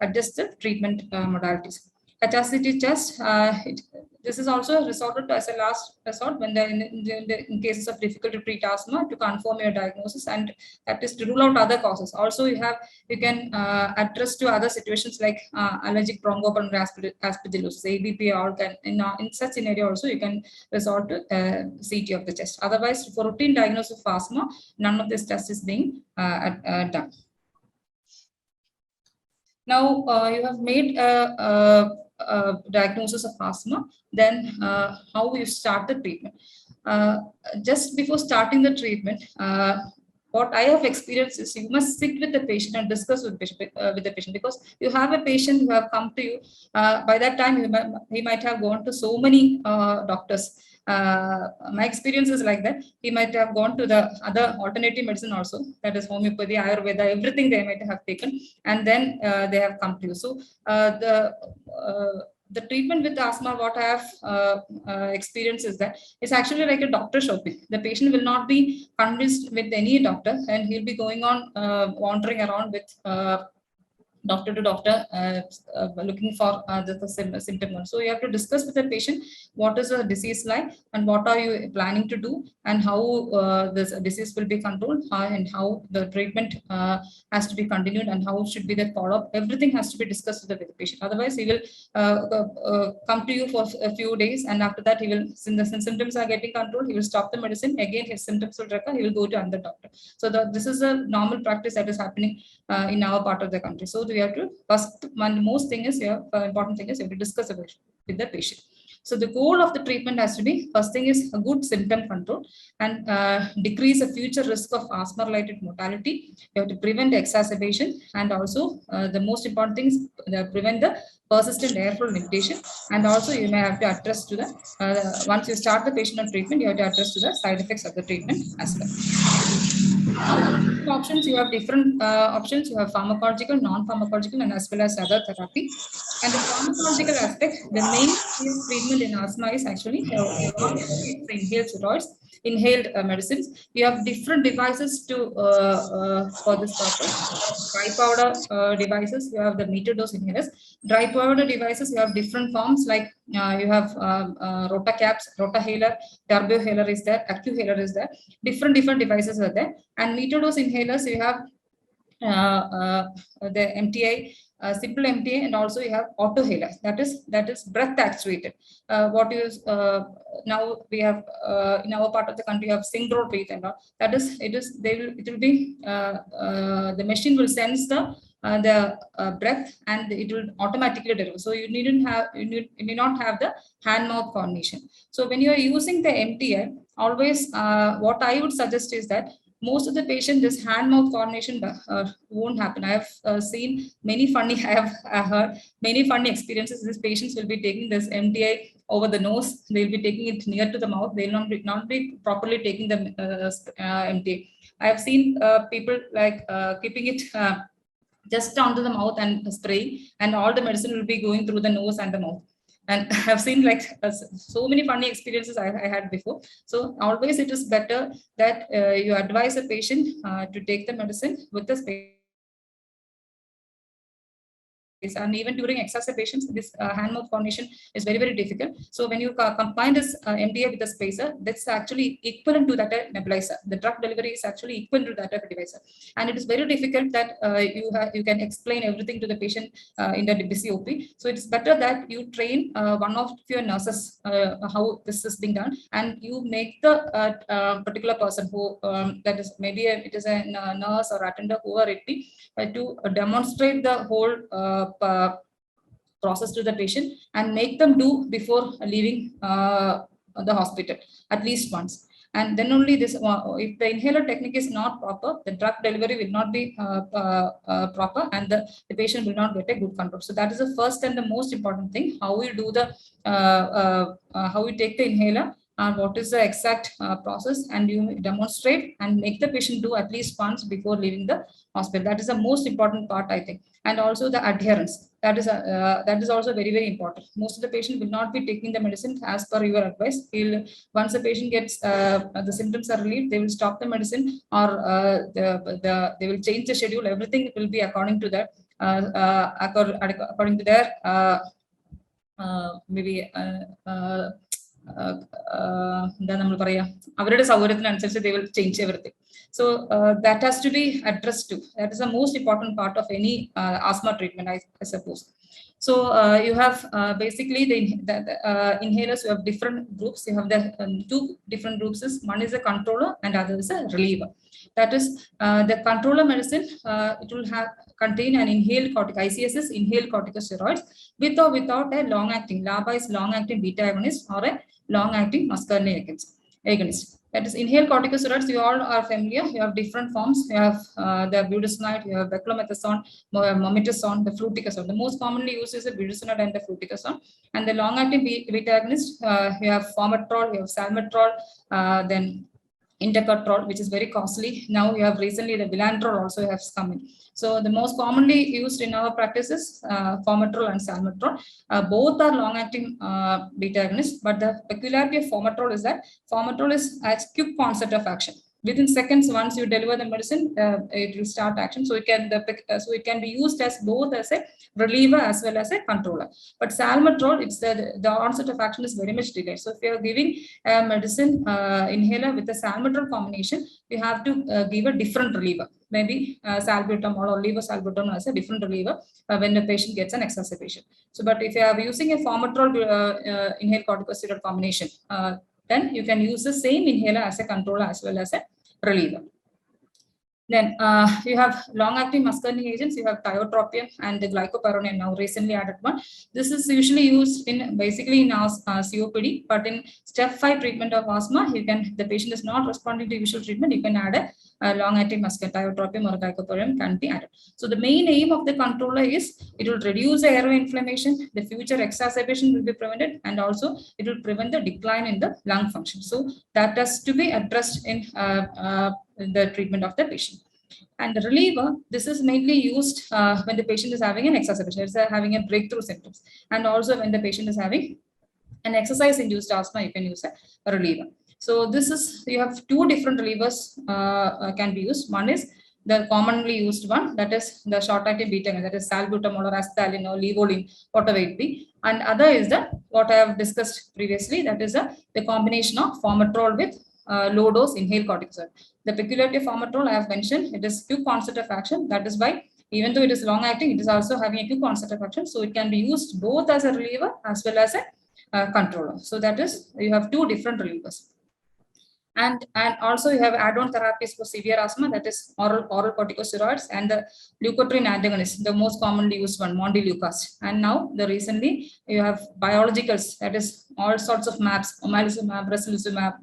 adjust the treatment modalities. Acidity test, this is also resorted to as a last resort when in cases of difficult to treat asthma, to confirm your diagnosis, and that is to rule out other causes. Also, you can address to other situations like allergic bronchopulmonary aspergillosis, ABP, or in such scenario also you can resort to CT of the chest. Otherwise, for routine diagnosis of asthma, none of this test is being done. Now you have made diagnosis of asthma, then how you start the treatment. Just before starting the treatment, what I have experienced is you must sit with the patient and discuss with the patient, because you have a patient who have come to you. By that time, he might have gone to so many doctors. My experience is like that. He might have gone to the other alternative medicine also, that is homeopathy, Ayurveda, everything they might have taken, and then they have come to you. So the treatment with asthma, what I have experienced is that it's actually like a doctor shopping. The patient will not be convinced with any doctor, and he'll be going on wandering around with doctor to doctor, looking for the symptom. So you have to discuss with the patient what is the disease like, and what are you planning to do, and how this disease will be controlled, and how the treatment has to be continued, and how should be the follow-up. Everything has to be discussed with the patient. Otherwise, he will come to you for a few days, and after that, he will, since the symptoms are getting controlled, he will stop the medicine. Again, his symptoms will recur. He will go to another doctor. So this is a normal practice that is happening in our part of the country. So we have to first, most thing is, important thing is you have to discuss with the patient. So the goal of the treatment has to be, first thing is a good symptom control, and decrease the future risk of asthma related mortality. You have to prevent exacerbation, and also the most important thing is prevent the persistent airflow limitation. And also you may have to address to the once you start the patient on treatment, you have to address to the side effects of the treatment as well. Options, you have different options. You have pharmacological, non-pharmacological, and as well as other therapy. And the pharmacological aspect, the main treatment in asthma is actually inhaled steroids, inhaled medicines. You have different devices to for this purpose. Dry powder devices, you have the meter dose inhalers. Dry powder devices, you have different forms, like you have rotacaps, rotahaler, turbohaler is there, accuhaler is there. Different devices are there. And meter dose inhalers, you have the MTI, simple MTA, and also you have autohaler, that is breath actuated. What is now we have in our part of the country, you have synchro breath and all. That is, it will be the machine will sense the breath, and it will automatically deliver. So you need not have the hand mouth coordination. So when you are using the MTI, always what I would suggest is that most of the patients, this hand-mouth coordination won't happen. I have seen many funny, I have heard many funny experiences. These patients will be taking this MTI over the nose. They'll be taking it near to the mouth. They'll not be properly taking the MTI. I have seen people like keeping it just onto the mouth and spraying, and all the medicine will be going through the nose and the mouth. And I've seen like so many funny experiences I had before. So always it is better that you advise a patient to take the medicine with the space. And even during exacerbations, this hand-mouth coordination is very difficult. So when you combine this MDA with the spacer, that's actually equivalent to that nebulizer. The drug delivery is actually equivalent to that of a device. And it is very difficult that you can explain everything to the patient in the busy OP. So it's better that you train one of your nurses how this is being done, and you make the particular person who that is maybe it is a nurse or attendant, whoever it be, to demonstrate the whole process to the patient and make them do before leaving the hospital at least once. And then only this, if the inhaler technique is not proper, the drug delivery will not be proper, and the patient will not get a good control. So that is the first and the most important thing, how we do the, how we take the inhaler, and what is the exact process, and you demonstrate and make the patient do at least once before leaving the hospital. That is the most important part, I think. And also the adherence, that is also very important. Most of the patient will not be taking the medicine as per your advice. Once the patient gets the symptoms are relieved, they will stop the medicine, or they will change the schedule. Everything will be according to that, according to their maybe they will change everything. So that has to be addressed too. That is the most important part of any asthma treatment, I suppose. So you have basically the inhalers. You have different groups. You have the two different groups. One is a controller and other is a reliever. That is the controller medicine. It will contain an inhaled ICS, inhaled corticosteroids, with or without a long-acting. LABA is long-acting beta agonist or a long-acting muscarinic agonist. That is inhaled corticosteroids. You all are familiar. You have different forms. You have the budesonide, you have beclomethasone, mometasone, the fluticasone. The most commonly used is the budesonide and the fluticasone. And the long-acting beta agonist, you have formoterol, you have salmeterol, then intercotrol, which is very costly. Now you have recently the bilanterol also has come in. So the most commonly used in our practices, formoterol and salmeterol. Both are long-acting beta agonists, but the peculiarity of formoterol is that formoterol is a quick onset of action. Within seconds, once you deliver the medicine, it will start action. So it can be used as both as a reliever as well as a controller. But salmeterol, it's the onset of action is very much delayed. So if you are giving a medicine inhaler with a salmeterol combination, you have to give a different reliever. Maybe salbutamol or levosalbutamol as a different reliever when the patient gets an exacerbation. So, but if you are using a formoterol inhaled corticosteroid combination, then you can use the same inhaler as a controller as well as a reliever. Then you have long-acting muscarinic agents. You have tiotropium and the glycopyrronium, now recently added one. This is usually used in basically in COPD, but in step 5 treatment of asthma, the patient is not responding to usual treatment. You can add a long-acting muscarinic tiotropium or glycopyrronium can be added. So the main aim of the controller is it will reduce the airway inflammation, the future exacerbation will be prevented, and also it will prevent the decline in the lung function. So that has to be addressed in the treatment of the patient. And the reliever, this is mainly used when the patient is having an exacerbation, it's having a breakthrough symptoms, and also when the patient is having an exercise-induced asthma, you can use a reliever. So this is, you have two different relievers can be used. One is the commonly used one, that is the short-acting beta, that is salbutamol or asthalin or levolin, whatever it be. And other is the what I have discussed previously, that is the combination of formoterol with low dose inhaled corticosteroid. The peculiarity of formoterol I have mentioned, it is quick onset of action. That is why even though it is long acting, it is also having a quick onset of action. So it can be used both as a reliever as well as a controller. So that is, you have two different relievers. And also you have add-on therapies for severe asthma, that is oral corticosteroids and the leukotriene antagonist, the most commonly used one, montelukast. And now recently you have biologicals, that is all sorts of MABs, omalizumab, racilizumab,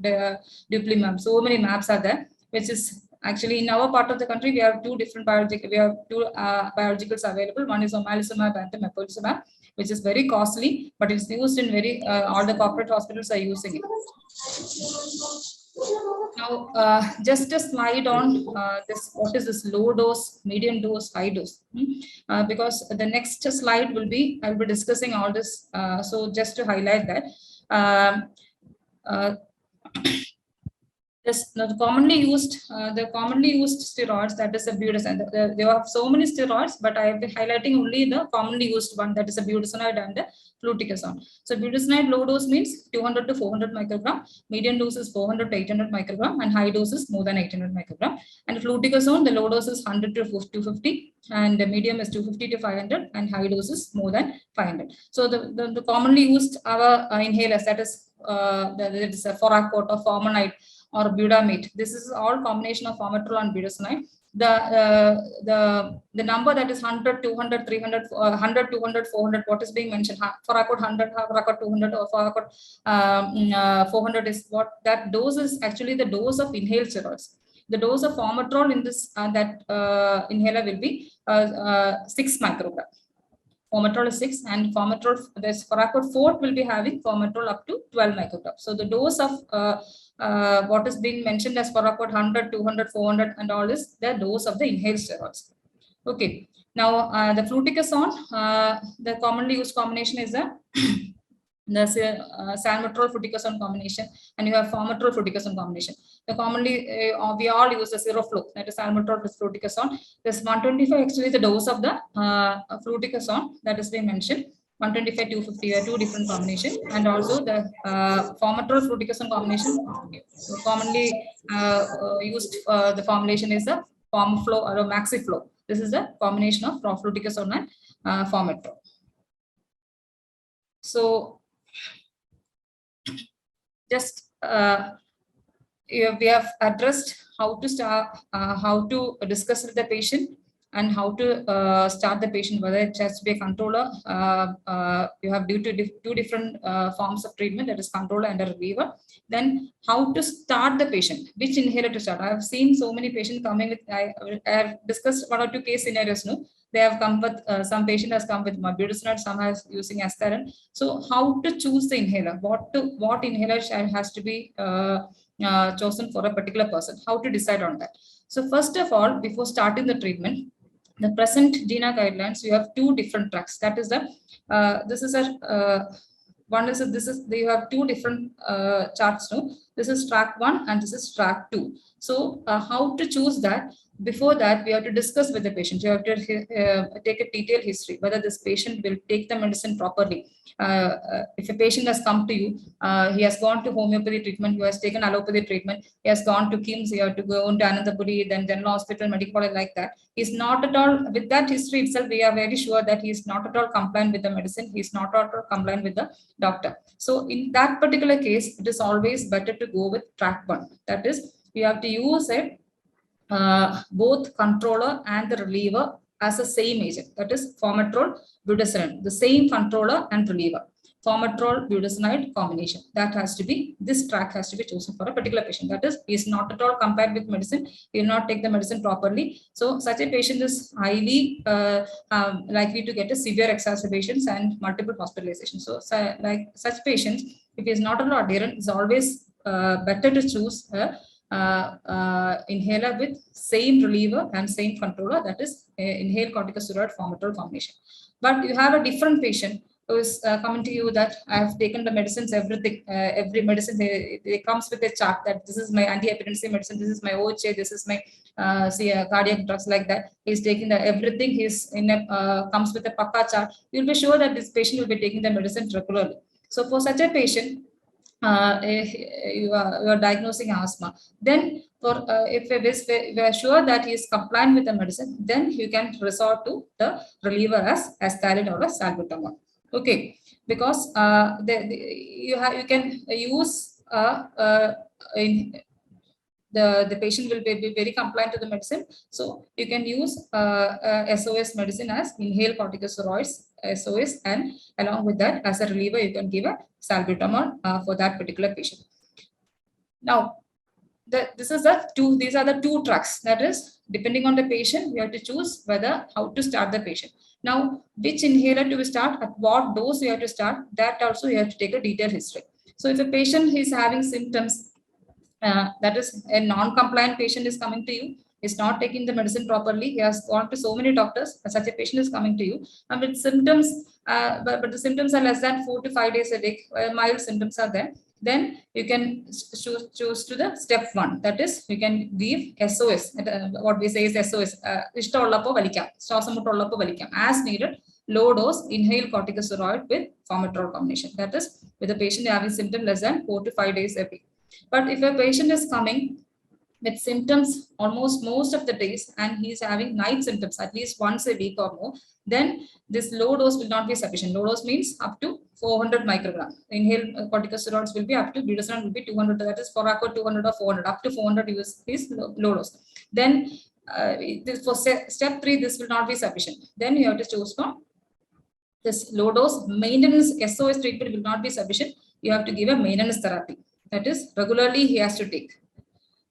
dupilumab. So many MABs are there, which is actually in our part of the country we have two different biologicals available. One is omalizumab and mepolizumab, which is very costly, but it's used in all the corporate hospitals are using it. Now, just a slide on this. What is this low dose, medium dose, high dose? Because the next slide will be, I'll be discussing all this. So just to highlight that, the commonly used steroids, that is a budesonide. There are so many steroids, but I have been highlighting only the commonly used one, that is a budesonide and the fluticasone. So budesonide low dose means 200 to 400 microgram, medium dose is 400 to 800 microgram, and high dose is more than 800 microgram. And fluticasone, the low dose is 100 to 250, and the medium is 250 to 500, and high dose is more than 500. So the commonly used our inhalers, that is a Foracort or Formonide or Budamate. This is all combination of formoterol and budesonide. The number that is 100, 200, 300, 100, 200, 400, what is being mentioned, Foracort 100, Foracort 200, or Foracort 400 is what that dose is actually the dose of inhaled steroids. The dose of formoterol in this inhaler will be 6 microgram. Formoterol is 6, and formoterol, this Foracort 4 will be having formoterol up to 12 microgram. So the dose of what is being mentioned as Foracort 100, 200, 400 and all is the dose of the inhaled steroids. Okay. Now the fluticasone, the commonly used combination is the salmeterol fluticasone combination, and you have formoterol fluticasone combination. The commonly we all use the Zeroflow, that is salmeterol plus fluticasone. This 125 actually the dose of the fluticasone that is being mentioned. 125, 250 are two different combinations, and also the formoterol fluticasone combination. So commonly used the formulation is the Formflow or Maxiflow. This is the combination of fluticasone and formoterol. So just we have addressed how to start, how to discuss with the patient, and how to start the patient, whether it has to be a controller. You have two different forms of treatment, that is controller and a reliever. Then how to start the patient, which inhaler to start. I have seen so many patients coming with, I have discussed 1 or 2 case scenarios. No, they have come with, some patient has come with budesonide, some has using aspirin. So how to choose the inhaler, what inhaler has to be chosen for a particular person, how to decide on that. So first of all, before starting the treatment, the present DINA guidelines, you have 2 different tracks. That is the, this is a, one is, this is, you have 2 different charts. No? This is track 1 and this is track 2. So how to choose that? Before that, we have to discuss with the patient. You have to take a detailed history, whether this patient will take the medicine properly. If a patient has come to you, he has gone to homeopathy treatment, he has taken allopathy treatment, he has gone to KIMS, he has to go on to Ananthapuri, then general hospital, medical college, like that. He's not at all, with that history itself, we are very sure that he is not at all compliant with the medicine, he is not at all compliant with the doctor. So in that particular case, it is always better to go with track 1. That is, we have to use a both controller and the reliever as the same agent. That is formoterol, budesonide, the same controller and reliever. Formoterol, budesonide combination. That has to be, this track has to be chosen for a particular patient. That is, he is not at all compliant with medicine. He will not take the medicine properly. So such a patient is highly likely to get a severe exacerbations and multiple hospitalizations. So like such patients, if he is not at all adherent, it's always better to choose a inhaler with same reliever and same controller, that is inhaled corticosteroid formoterol combination. But you have a different patient who is coming to you that I have taken the medicines, everything, every medicine, they comes with a chart that this is my antihypertensive medicine, this is my OHA, this is my cardiac drugs, like that. He's taking the everything, he's in a comes with a pakka chart. You'll be sure that this patient will be taking the medicine regularly. So for such a patient, you are diagnosing asthma, then for if we are sure that he is compliant with the medicine, then you can resort to the reliever as aspirin or a salbutamol. Okay, because you can use in the patient will be very compliant to the medicine. So you can use SOS medicine as inhaled corticosteroids, SOS, and along with that as a reliever, you can give a salbutamol for that particular patient. Now, these are the 2 tracks. That is, depending on the patient, you have to choose whether how to start the patient. Now, which inhaler to start, at what dose you have to start, that also you have to take a detailed history. So if a patient is having symptoms, that is a non-compliant patient is coming to you, is not taking the medicine properly, he has gone to so many doctors, such a patient is coming to you, and with symptoms, but the symptoms are less than 4 to 5 days a week, mild symptoms are there, then you can choose to the step 1. That is, you can give SOS, what we say is SOS, as needed, low dose inhaled corticosteroid with formoterol combination. That is, with the patient having symptom less than 4 to 5 days a week. But if a patient is coming with symptoms almost most of the days and he's having night symptoms at least once a week or more, then this low dose will not be sufficient. Low dose means up to 400 microgram. Inhaled corticosteroids will be up to, budesonide will be 200, that is Foraco 200 or 400, up to 400 is low dose. Then for step 3, this will not be sufficient. Then you have to choose from this low dose. Maintenance SOS treatment will not be sufficient. You have to give a maintenance therapy. That is, regularly he has to take.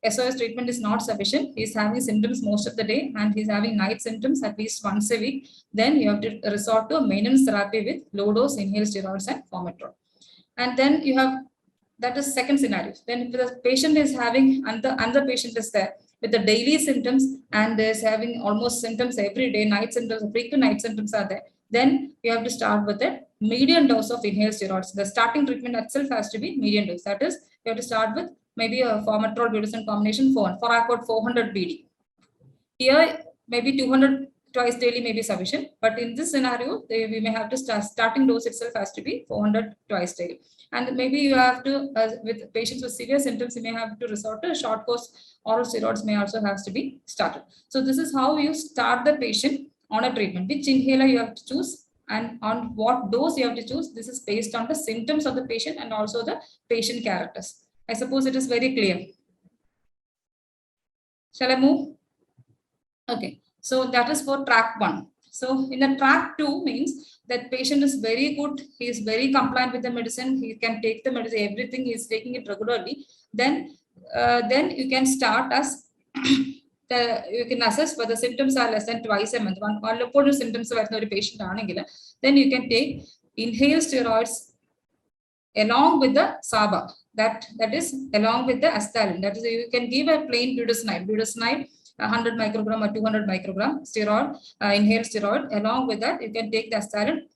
SOS treatment is not sufficient. He is having symptoms most of the day and he is having night symptoms at least once a week. Then you have to resort to a maintenance therapy with low dose inhaled steroids and formoterol. And then you have, that is second scenario. Then if the patient is having, another patient is there with the daily symptoms and is having almost symptoms every day, night symptoms, frequent night symptoms are there, then you have to start with a medium dose of inhaled steroids. The starting treatment itself has to be medium dose. That is, you have to start with maybe a formoterol budesonide combination for about 400 BD. Here, maybe 200 twice daily may be sufficient, but in this scenario, we may have to starting dose itself has to be 400 twice daily. And maybe you have to, with patients with severe symptoms, you may have to resort to a short course oral steroids may also have to be started. So this is how you start the patient on a treatment. Which inhaler you have to choose and on what dose you have to choose. This is based on the symptoms of the patient and also the patient characters. I suppose it is very clear. Shall I move? Okay. So that is for track 1. So in the track 2 means that patient is very good, he is very compliant with the medicine, he can take the medicine, everything he is taking it regularly. Then you can start as you can assess whether symptoms are less than twice a month. One symptoms of a patient, then you can take inhaled steroids along with the SABA. That is along with the Astalin. That is, you can give a plain budesonide, 100 microgram or 200 microgram steroid, inhaled steroid. Along with that, you can take the Astalin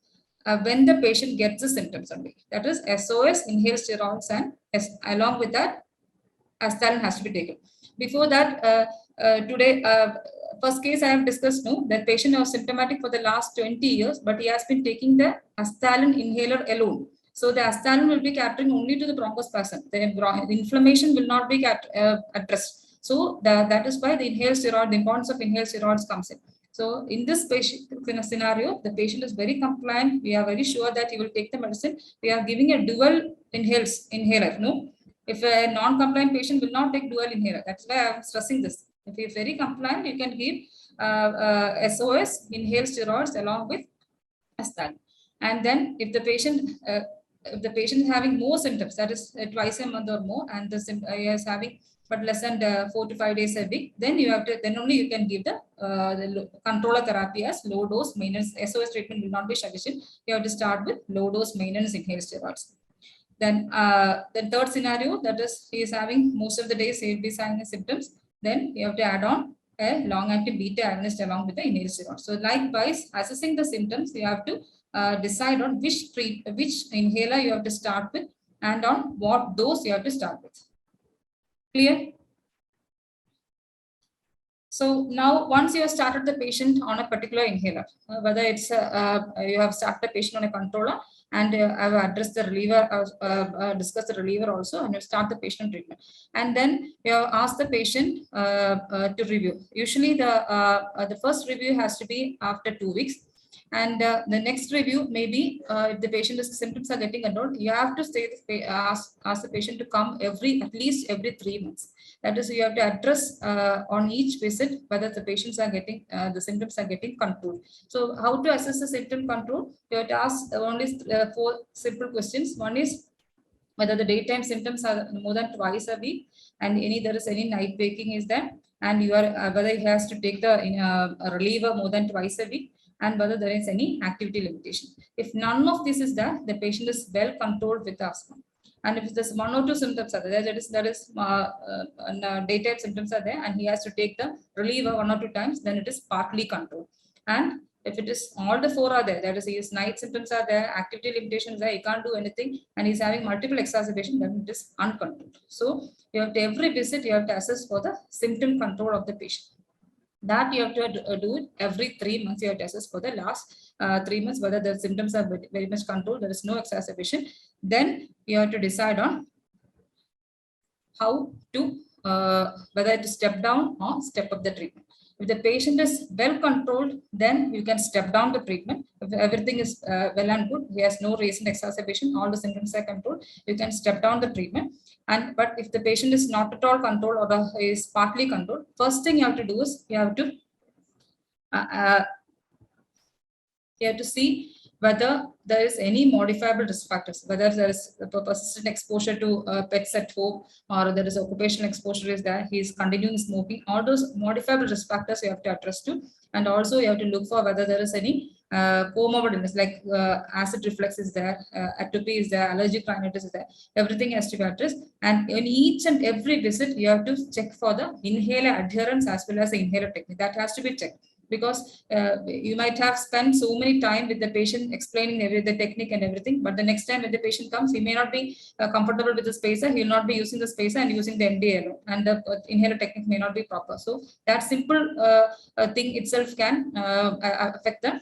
when the patient gets the symptoms only. That is SOS, inhaled steroids, and along with that, Astalin has to be taken. Before that, today, first case I have discussed, no, that patient was symptomatic for the last 20 years, but he has been taking the Astalin inhaler alone. So the Astalin will be catering only to the bronchospasm. The inflammation will not be addressed. So that is why the inhaled steroid, the importance of inhaled steroids comes in. So in this patient scenario, the patient is very compliant. We are very sure that he will take the medicine. We are giving a dual inhaler. No, if a non-compliant patient will not take dual inhaler, that's why I am stressing this. If he is very compliant, you can give SOS inhaled steroids along with Astalin. And then if the patient is having more symptoms, that is twice a month or more, and the is having but less than 4 to 5 days a week, then you have to, then only you can give the controller therapy as low dose maintenance. SOS treatment will not be sufficient. You have to start with low dose maintenance inhaled steroids. Then the third scenario, that is he is having most of the days he will be having symptoms. Then you have to add on a long-acting beta agonist along with the inhaled steroid. So likewise, assessing the symptoms, you have to decide on which inhaler you have to start with and on what dose you have to start with. Clear? So now once you have started the patient on a particular inhaler, whether it's you have started the patient on a controller, and I have addressed the reliever, discussed the reliever also, and you start the patient treatment. And then you have asked the patient to review. Usually the first review has to be after 2 weeks. And the next review may be if the patient's symptoms are getting controlled, you have to ask the patient to come at least every 3 months. That is, you have to address on each visit whether the patients are getting the symptoms are getting controlled. So how to assess the symptom control? You have to ask only 4 simple questions. One is whether the daytime symptoms are more than twice a week, and there is any night waking is there, and you are whether he has to take the reliever more than twice a week, and whether there is any activity limitation. If none of this is there, the patient is well controlled with asthma. And if there's 1 or 2 symptoms are there, that is daytime symptoms are there, and he has to take the reliever 1 or 2 times, then it is partly controlled. And if it is all the 4 are there, that is his night symptoms are there, activity limitations are there, he can't do anything, and he's having multiple exacerbation, then it is uncontrolled. So you have to, every visit, you have to assess for the symptom control of the patient. That you have to do it every 3 months. You have to assess for the last 3 months whether the symptoms are very much controlled, there is no exacerbation. Then you have to decide on how to whether to step down or step up the treatment. If the patient is well controlled, then you can step down the treatment. If everything is well and good, he has no recent exacerbation, all the symptoms are controlled, you can step down the treatment. But if the patient is not at all controlled or is partly controlled, first thing you have to do is you have to see whether there is any modifiable risk factors, whether there is persistent exposure to pets at home, or there is occupational exposure is there, he is continuing smoking. All those modifiable risk factors you have to address to, and also you have to look for whether there is any comorbid illness like acid reflux is there, atopy is there, allergic rhinitis is there. Everything has to be addressed, and in each and every visit you have to check for the inhaler adherence as well as the inhaler technique. That has to be checked, because you might have spent so many time with the patient explaining the technique and everything, but the next time when the patient comes, he may not be comfortable with the spacer, he will not be using the spacer and using the MDA alone, and the inhaler technique may not be proper. So that simple thing itself can affect the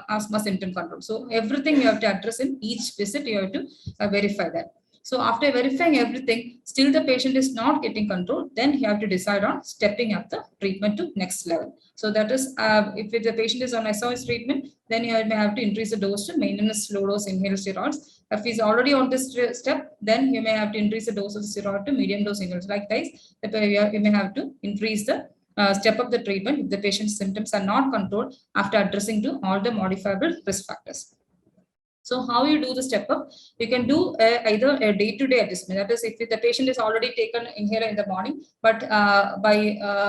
asthma symptom control. So everything you have to address in each visit, you have to verify that. So after verifying everything, still the patient is not getting control, then you have to decide on stepping up the treatment to next level. So that is, if the patient is on SOS treatment, then you may have to increase the dose to maintenance low dose inhaled steroids. If he's already on this step, then you may have to increase the dose of steroid to medium dose inhaled. Likewise, you may have to increase the step up the treatment if the patient's symptoms are not controlled after addressing to all the modifiable risk factors. So how you do the step up? You can do either a day-to-day adjustment. That is, if the patient is already taken inhaler in the morning, but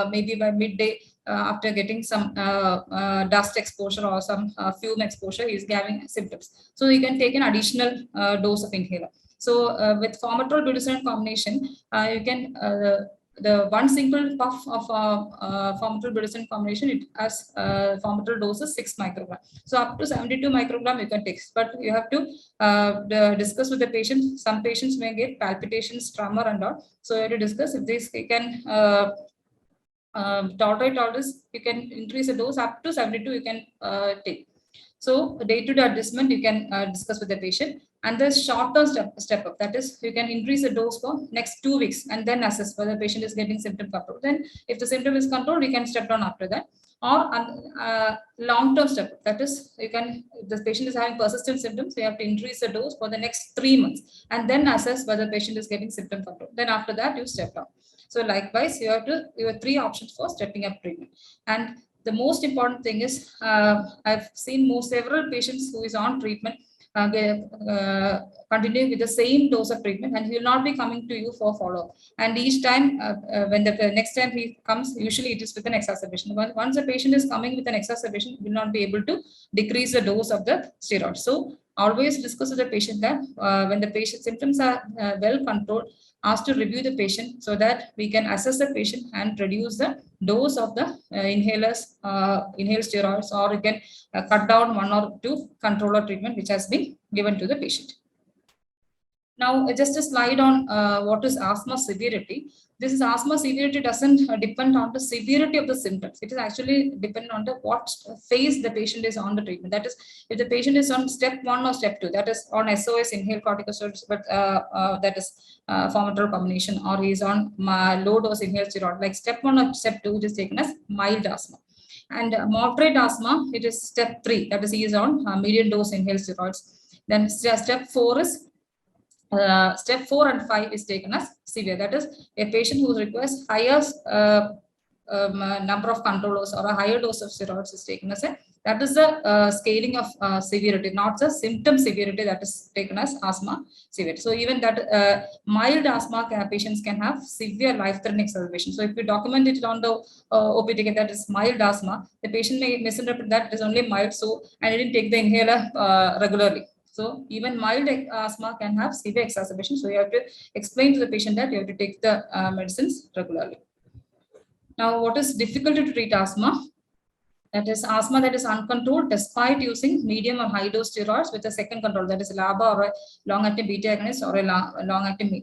maybe by midday, after getting some dust exposure or some fume exposure, he is having symptoms. So you can take an additional dose of inhaler. So with formoterol budesonide combination, you can the one single puff of formoterol budesonide combination, it has formoterol doses 6 microgram. So up to 72 microgram you can take, but you have to discuss with the patient. Some patients may get palpitations, tremor, and all. So you have to discuss if this can tolerate all this. You can increase the dose up to 72. You can take. So day-to-day adjustment you can discuss with the patient. And the short-term step up, that is, you can increase the dose for next 2 weeks and then assess whether the patient is getting symptom control. Then if the symptom is controlled, we can step down after that. Or long-term step up, that is, you can, if the patient is having persistent symptoms, you have to increase the dose for the next 3 months and then assess whether the patient is getting symptom control. Then after that, you step down. So likewise, you have 3 options for stepping up treatment. And the most important thing is, I've seen several patients who is on treatment continuing with the same dose of treatment, and he will not be coming to you for follow-up. And each time, when the next time he comes, usually it is with an exacerbation. Once a patient is coming with an exacerbation, he will not be able to decrease the dose of the steroid. So always discuss with the patient that when the patient symptoms are well controlled, ask to review the patient so that we can assess the patient and reduce the dose of the inhalers, inhaled steroids, or you can cut down 1 or 2 controller treatment which has been given to the patient. Now, just a slide on what is asthma severity. This is asthma severity doesn't depend on the severity of the symptoms. It is actually dependent on the what phase the patient is on the treatment. That is, if the patient is on step 1 or step 2, that is on SOS, inhaled corticosteroids, but that is formoterol combination, or he is on low dose inhaled steroid, like step 1 or step 2, it is taken as mild asthma. And moderate asthma, it is step 3, that is he is on medium dose inhaled steroids. Then step 4 is step 4 and 5 is taken as severe. That is a patient who requires higher number of controllers or a higher dose of steroids is taken as that is the scaling of severity, not the symptom severity, that is taken as asthma severity. So even that mild asthma patients can have severe life-threatening exacerbation. So if we document it on the OP ticket that is mild asthma, the patient may misinterpret that it is only mild, so I didn't take the inhaler regularly. So even mild asthma can have severe exacerbation. So you have to explain to the patient that you have to take the medicines regularly. Now, what is difficult to treat asthma? That is asthma that is uncontrolled despite using medium or high dose steroids with a second control, that is LABA or a long-acting beta agonist or a long-acting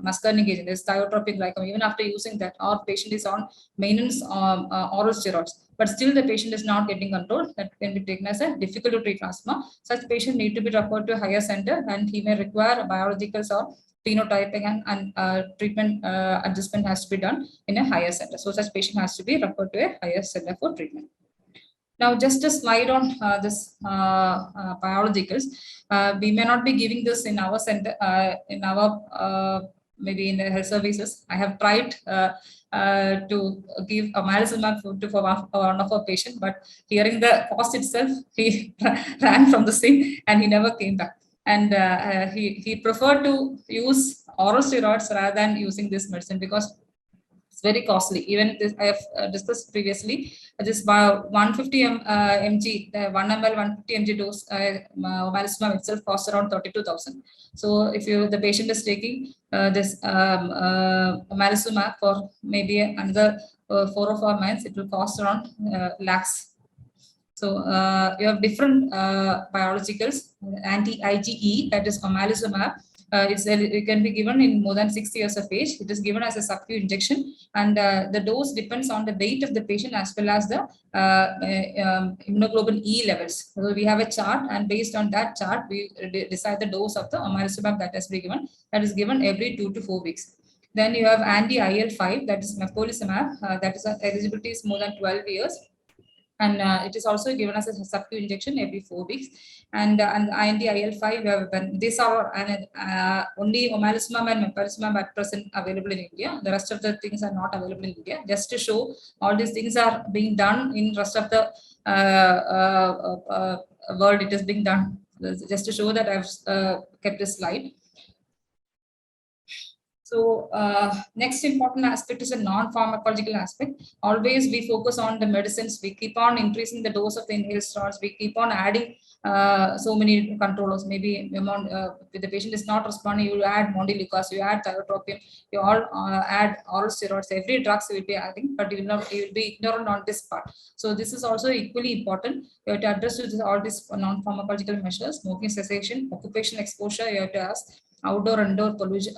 muscarinic agent. There is thiotropic glycom. Even after using that, or patient is on maintenance oral steroids, but still the patient is not getting controlled, that can be taken as a difficult to treat asthma. Such patient need to be referred to a higher center, and he may require biologicals or phenotyping and treatment adjustment has to be done in a higher center. So such patient has to be referred to a higher center for treatment. Now, just a slide on this biologicals. We may not be giving this in our center, in our maybe in the health services. I have tried to give omalizumab for one of our patients, but hearing the cost itself, he ran from the scene and he never came back. And he preferred to use oral steroids rather than using this medicine because it's very costly. Even this I have discussed previously. This 150 mg, the 1 ml 150 mg dose omalizumab itself costs around 32,000. So if the patient is taking this omalizumab for maybe another 4 or 5 months, it will cost around lakhs. So you have different biologicals, anti-IgE, that is omalizumab. It can be given in more than 6 years of age. It is given as a sub-Q injection, and the dose depends on the weight of the patient as well as the immunoglobulin E levels. So we have a chart, and based on that chart, we decide the dose of the omalizumab that has been given. That is given every 2 to 4 weeks. Then you have anti-IL-5, that is mepolizumab. That is eligibility is more than 12 years. And it is also given as a sub-Q injection every 4 weeks. And anti-IL-5, these are only omalizumab and mepolizumab at present available in India. The rest of the things are not available in India. Just to show all these things are being done in rest of the world, it is being done. Just to show that I've kept this slide. So next important aspect is a non-pharmacological aspect. Always we focus on the medicines. We keep on increasing the dose of the inhaled steroids. We keep on adding so many controllers. Maybe if the patient is not responding, you add montelukast, you add tiotropium, you all add oral steroids. Every drugs you will be adding, but you will be ignorant on this part. So this is also equally important. You have to address all these non-pharmacological measures: smoking cessation, occupation exposure. You have to ask outdoor, indoor pollution,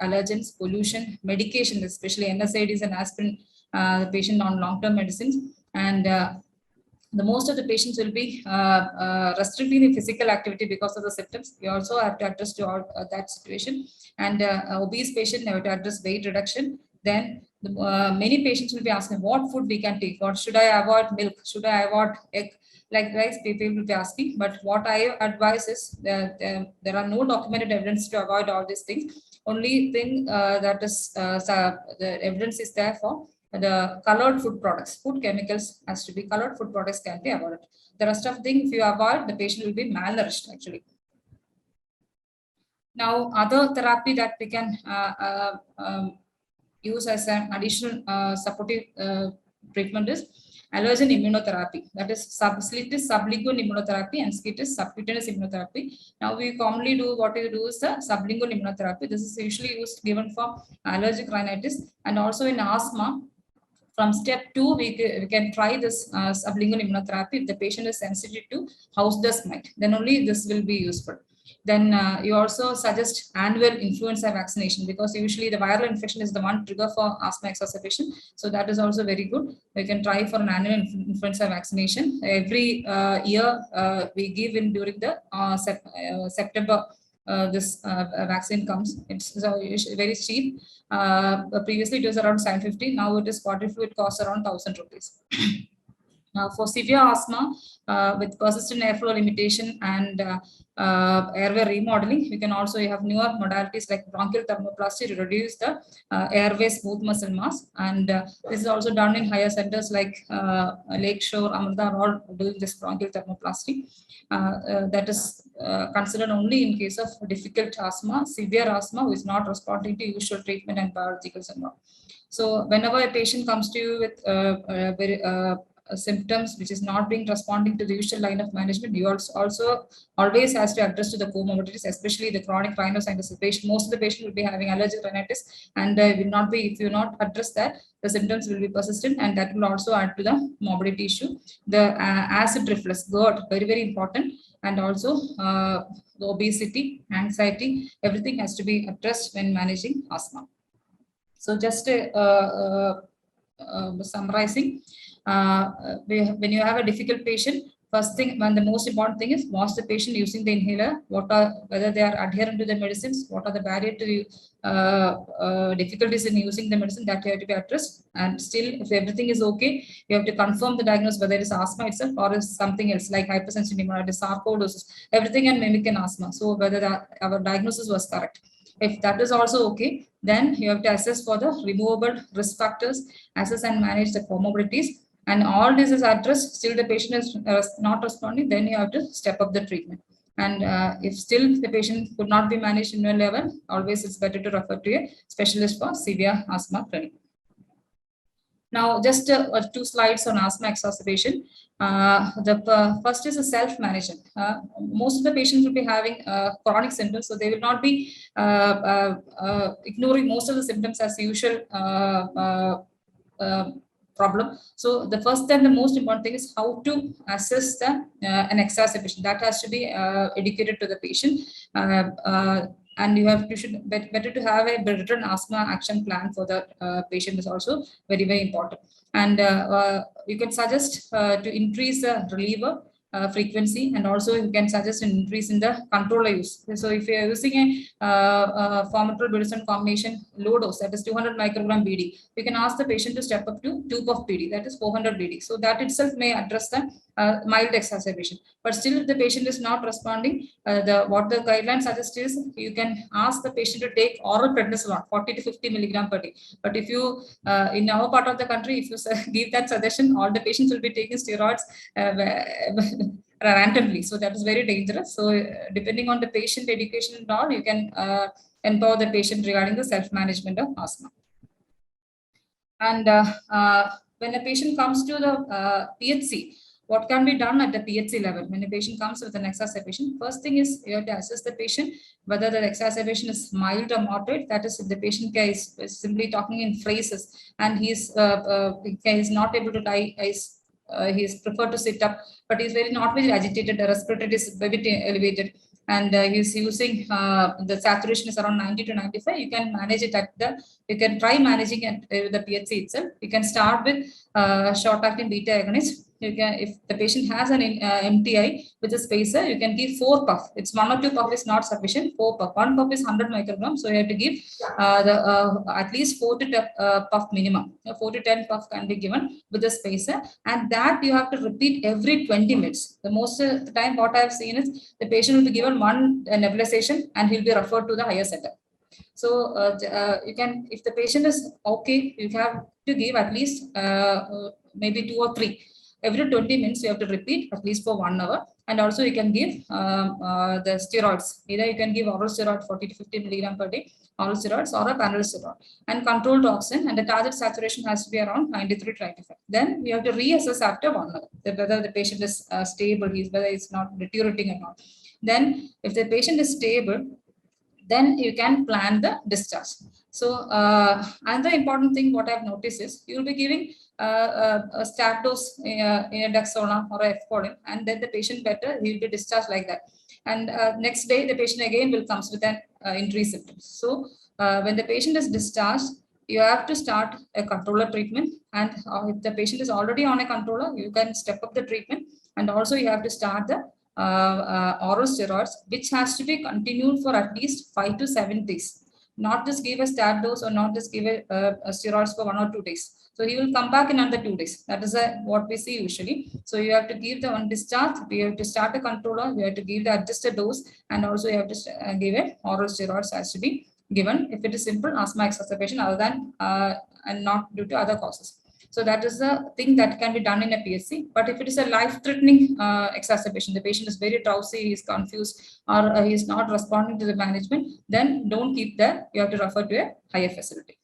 allergens, pollution, medication, especially NSAIDs and aspirin, the patient on long-term medicines. And the most of the patients will be restricting the physical activity because of the symptoms. We also have to address to all, that situation. And obese patient have to address weight reduction. Then many patients will be asking what food we can take. What should I avoid? Milk? Should I avoid egg? Like rice, people will be asking. But what I advise is that there are no documented evidence to avoid all these things. Only thing that is the evidence is there for the colored food products. Food chemicals has to be colored food products can be avoided. The rest of things, if you avoid, the patient will be malnourished actually. Now, other therapy that we can use as an additional supportive treatment is allergen immunotherapy. That is slit is sublingual immunotherapy and slit is subcutaneous immunotherapy. Now we commonly do what we do is the sublingual immunotherapy. This is usually given for allergic rhinitis and also in asthma. From step 2, we can try this sublingual immunotherapy if the patient is sensitive to house dust mite. Then only this will be useful. Then you also suggest annual influenza vaccination because usually the viral infection is the one trigger for asthma exacerbation. So that is also very good. We can try for an annual influenza vaccination. Every year we give in during the September. This vaccine comes. It's very cheap. Previously it was around 750. Now it is 42. It costs around 1,000 rupees. For severe asthma with persistent airflow limitation and airway remodeling, we can also have newer modalities like bronchial thermoplasty to reduce the airway smooth muscle mass. And this is also done in higher centers like Lakeshore, Amrita are all doing this bronchial thermoplasty. That is considered only in case of difficult asthma, severe asthma who is not responding to usual treatment and biologicals and all. So whenever a patient comes to you with symptoms which is not being responding to the usual line of management, you also always has to address to the comorbidities, especially the chronic rhinosinusitis patient. Most of the patient will be having allergic rhinitis and will not be, if you not address that, the symptoms will be persistent and that will also add to the morbidity issue. The acid reflux, GERD, very, very important. And also the obesity, anxiety, everything has to be addressed when managing asthma. So just summarizing, when you have a difficult patient, first thing, the most important thing is was the patient using the inhaler, whether they are adherent to the medicines, what are the barrier to difficulties in using the medicine, that you have to be addressed. And still, if everything is okay, you have to confirm the diagnosis whether it is asthma itself or is something else like hypersensitive pneumonitis, sarcoidosis, everything can mimic an asthma. So whether our diagnosis was correct. If that is also okay, then you have to assess for the removable risk factors, assess and manage the comorbidities. And all this is addressed, still the patient is not responding, then you have to step up the treatment. And if still the patient could not be managed in a level, always it's better to refer to a specialist for severe asthma clinic. Now, just 2 slides on asthma exacerbation. The first is a self-management. Most of the patients will be having chronic symptoms, so they will not be ignoring most of the symptoms as usual problem. So the first and the most important thing is how to assess an exacerbation. That has to be educated to the patient. And you have to better to have a written asthma action plan for the patient is also very, very important. And you can suggest to increase the reliever frequency, and also you can suggest an increase in the controller use. So if you are using a formoterol budesonide combination low dose, that is 200 microgram BD, you can ask the patient to step up to 2 puff BD, that is 400 BD. So that itself may address the mild exacerbation. But still, if the patient is not responding, what the guidelines suggest is you can ask the patient to take oral prednisolone 40 to 50 milligram per day. But if you in our part of the country, if you give that suggestion, all the patients will be taking steroids randomly. So that is very dangerous. So depending on the patient education and all, you can empower the patient regarding the self-management of asthma. And when a patient comes to the PHC, what can be done at the PHC level? When a patient comes with an exacerbation, first thing is you have to assess the patient whether the exacerbation is mild or moderate. That is, if the patient is simply talking in phrases and he is not able to die, he is preferred to sit up, but he's not very agitated, the respiratory is very elevated, and he's using the saturation is around 90 to 95. You can manage it you can try managing it the PHC itself. You can start with short-acting beta agonist. You can, if the patient has an MTI with a spacer, you can give 4 puff. It's 1 or 2 puff is not sufficient. 4 puff. 1 puff is 100 micrograms, so you have to give at least 4 to 10 puff minimum. 4 to 10 puff can be given with a spacer, and that you have to repeat every 20 minutes. The most of the time, what I have seen is the patient will be given one nebulization and he'll be referred to the higher center. So you can, if the patient is okay, you have to give at least maybe 2 or 3. Every 20 minutes, you have to repeat at least for 1 hour. And also you can give the steroids. Either you can give oral steroid 40 to 50 milligram per day, oral steroids, or a panel steroid, and controlled oxygen. And the target saturation has to be around 93 to 95. Then you have to reassess after 1 hour whether the patient is stable, whether it's not deteriorating or not. Then if the patient is stable, then you can plan the discharge. So another important thing what I've noticed is you will be giving a stat dose in a Dexona or a F-Corin, and then the patient better, he will be discharged like that. And next day, the patient again will comes with an increased symptoms. So when the patient is discharged, you have to start a controller treatment. And if the patient is already on a controller, you can step up the treatment. And also you have to start the oral steroids, which has to be continued for at least 5 to 7 days. Not just give a stat dose or not just give a steroids for 1 or 2 days. So he will come back in another 2 days. That is what we see usually. So you have to give the one discharge, you have to start a controller, you have to give the adjusted dose, and also you have to give a oral steroids has to be given if it is simple asthma exacerbation other than and not due to other causes. So that is the thing that can be done in a PSC. But if it is a life-threatening exacerbation, the patient is very drowsy, he is confused, or he is not responding to the management, then don't keep there. You have to refer to a higher facility.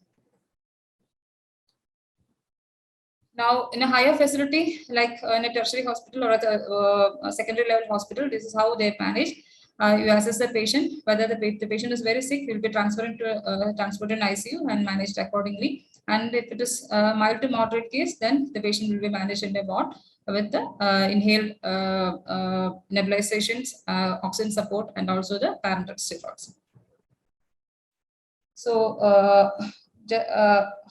Now, in a higher facility, like in a tertiary hospital or a secondary level hospital, this is how they manage. You assess the patient, whether the patient is very sick, will be transported in ICU and managed accordingly. And if it is mild to moderate case, then the patient will be managed in a ward with the inhaled nebulizations, oxygen support, and also the parenteral steroids. So,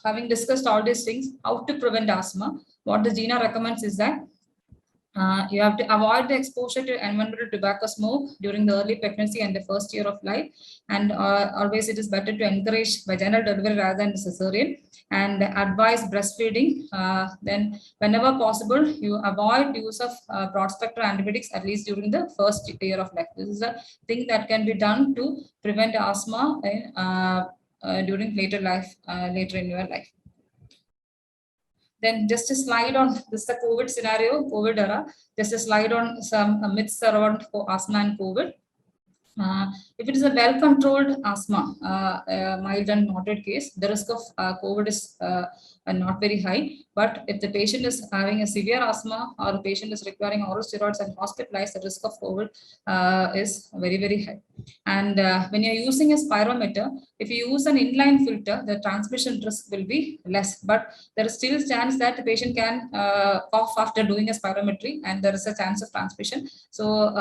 having discussed all these things, how to prevent asthma, what the GINA recommends is that you have to avoid the exposure to environmental tobacco smoke during the early pregnancy and the first year of life. And always it is better to encourage vaginal delivery rather than cesarean, and advise breastfeeding. Then whenever possible, you avoid use of broad spectrum antibiotics at least during the first year of life. This is a thing that can be done to prevent asthma during later in your life. Then just a slide on this is the COVID scenario, COVID era. Just a slide on some myths around asthma and COVID. If it is a well-controlled asthma, mild and moderate case, the risk of COVID is not very high. But if the patient is having a severe asthma or the patient is requiring oral steroids and hospitalized, the risk of COVID is very, very high. And when you're using a spirometer, if you use an inline filter, the transmission risk will be less. But there is still a chance that the patient can cough after doing a spirometry, and there is a chance of transmission. So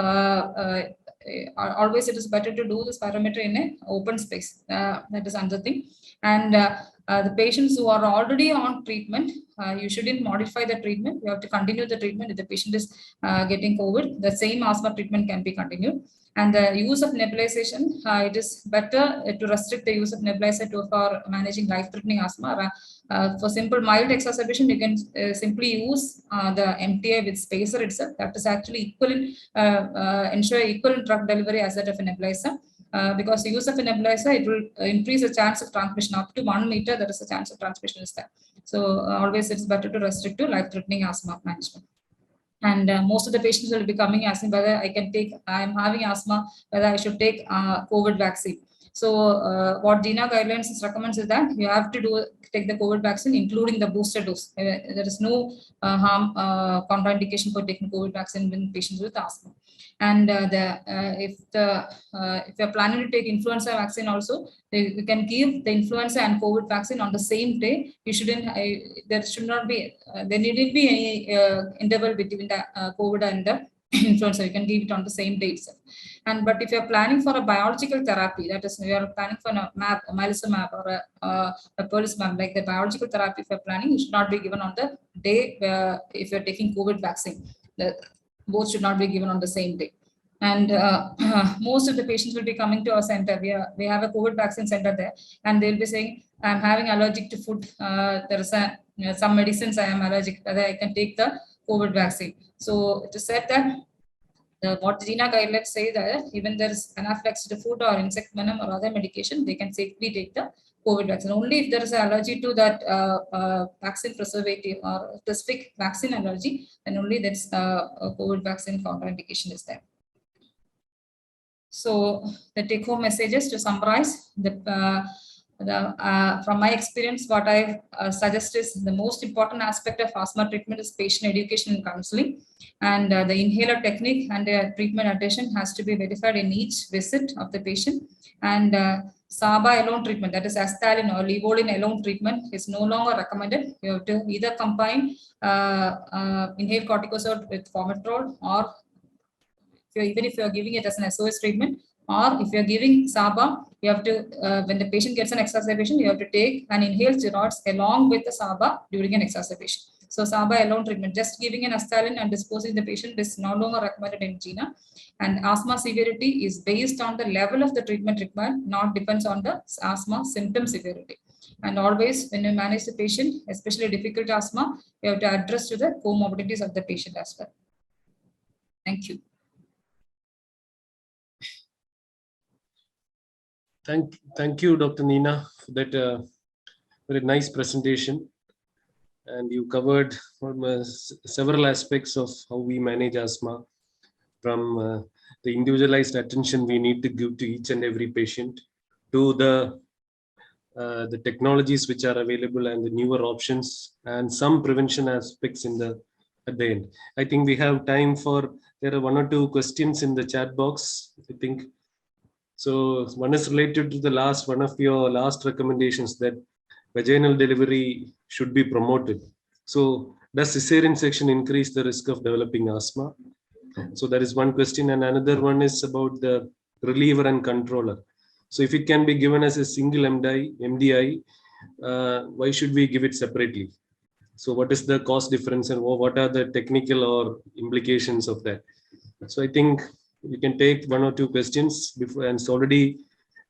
always it is better to do the spirometry in an open space. That is another thing. And the patients who are already on treatment, you shouldn't modify the treatment. You have to continue the treatment. If the patient is getting COVID, the same asthma treatment can be continued. And the use of nebulization, it is better to restrict the use of nebulizer for managing life-threatening asthma. For simple mild exacerbation, you can simply use the MTI with spacer itself. That is actually equivalent, ensure equivalent drug delivery as that of a nebulizer. Because the use of a nebulizer, it will increase the chance of transmission up to 1 meter. There is a chance of transmission is there. So always it's better to restrict to life-threatening asthma management. And most of the patients will be coming asking whether I'm having asthma, whether I should take COVID vaccine. So what DINA guidelines recommends is that you have to take the COVID vaccine, including the booster dose. There is no harm contraindication for taking COVID vaccine in patients with asthma. And if you're planning to take influenza vaccine also, you can give the influenza and COVID vaccine on the same day. You shouldn't. There should not be. There needn't be any interval between the COVID and the influenza. You can give it on the same day itself. But if you're planning for a biological therapy, that is, you are planning for a milizumab or a perlizumab, like the biological therapy, if you're planning, it should not be given on the day if you're taking COVID vaccine. Both should not be given on the same day. And most of the patients will be coming to our center. We have a COVID vaccine center there, and they'll be saying, I'm having allergic to food. There is some medicines I am allergic, whether I can take the COVID vaccine. So it is said that what the DINA guidelines say that even there is anaphylaxis to food or insect venom or other medication, they can safely take the COVID vaccine. Only if there is an allergy to that vaccine preservative or specific vaccine allergy, then only that's COVID vaccine contraindication is there. So the take-home messages to summarize, from my experience, what I suggest is the most important aspect of asthma treatment is patient education and counseling. And the inhaler technique and the treatment addition has to be verified in each visit of the patient. And SABA alone treatment, that is Astalin or Levolin alone treatment, is no longer recommended. You have to either combine inhaled corticosteroid with formoterol, or even if you are giving it as an SOS treatment, or if you are giving SABA, you have to, when the patient gets an exacerbation, you have to take an inhaled steroids along with the SABA during an exacerbation. So SABA alone treatment, just giving an Astalin and disposing the patient is no longer recommended in GINA. And asthma severity is based on the level of the treatment required, not depends on the asthma symptom severity. And always when you manage the patient, especially difficult asthma, you have to address to the comorbidities of the patient as well. Thank you. Thank you, Dr. Neena, for that very nice presentation. And you covered several aspects of how we manage asthma, from the individualized attention we need to give to each and every patient, to the technologies which are available and the newer options, and some prevention aspects at the end. I think we have time for, there are 1 or 2 questions in the chat box, I think. So one is related to one of your last recommendations, that vaginal delivery should be promoted. So does cesarean section increase the risk of developing asthma? So that is one question. And another one is about the reliever and controller. So if it can be given as a single MDI, why should we give it separately? So what is the cost difference and what are the technical or implications of that? So I think we can take 1 or 2 questions before, and it's already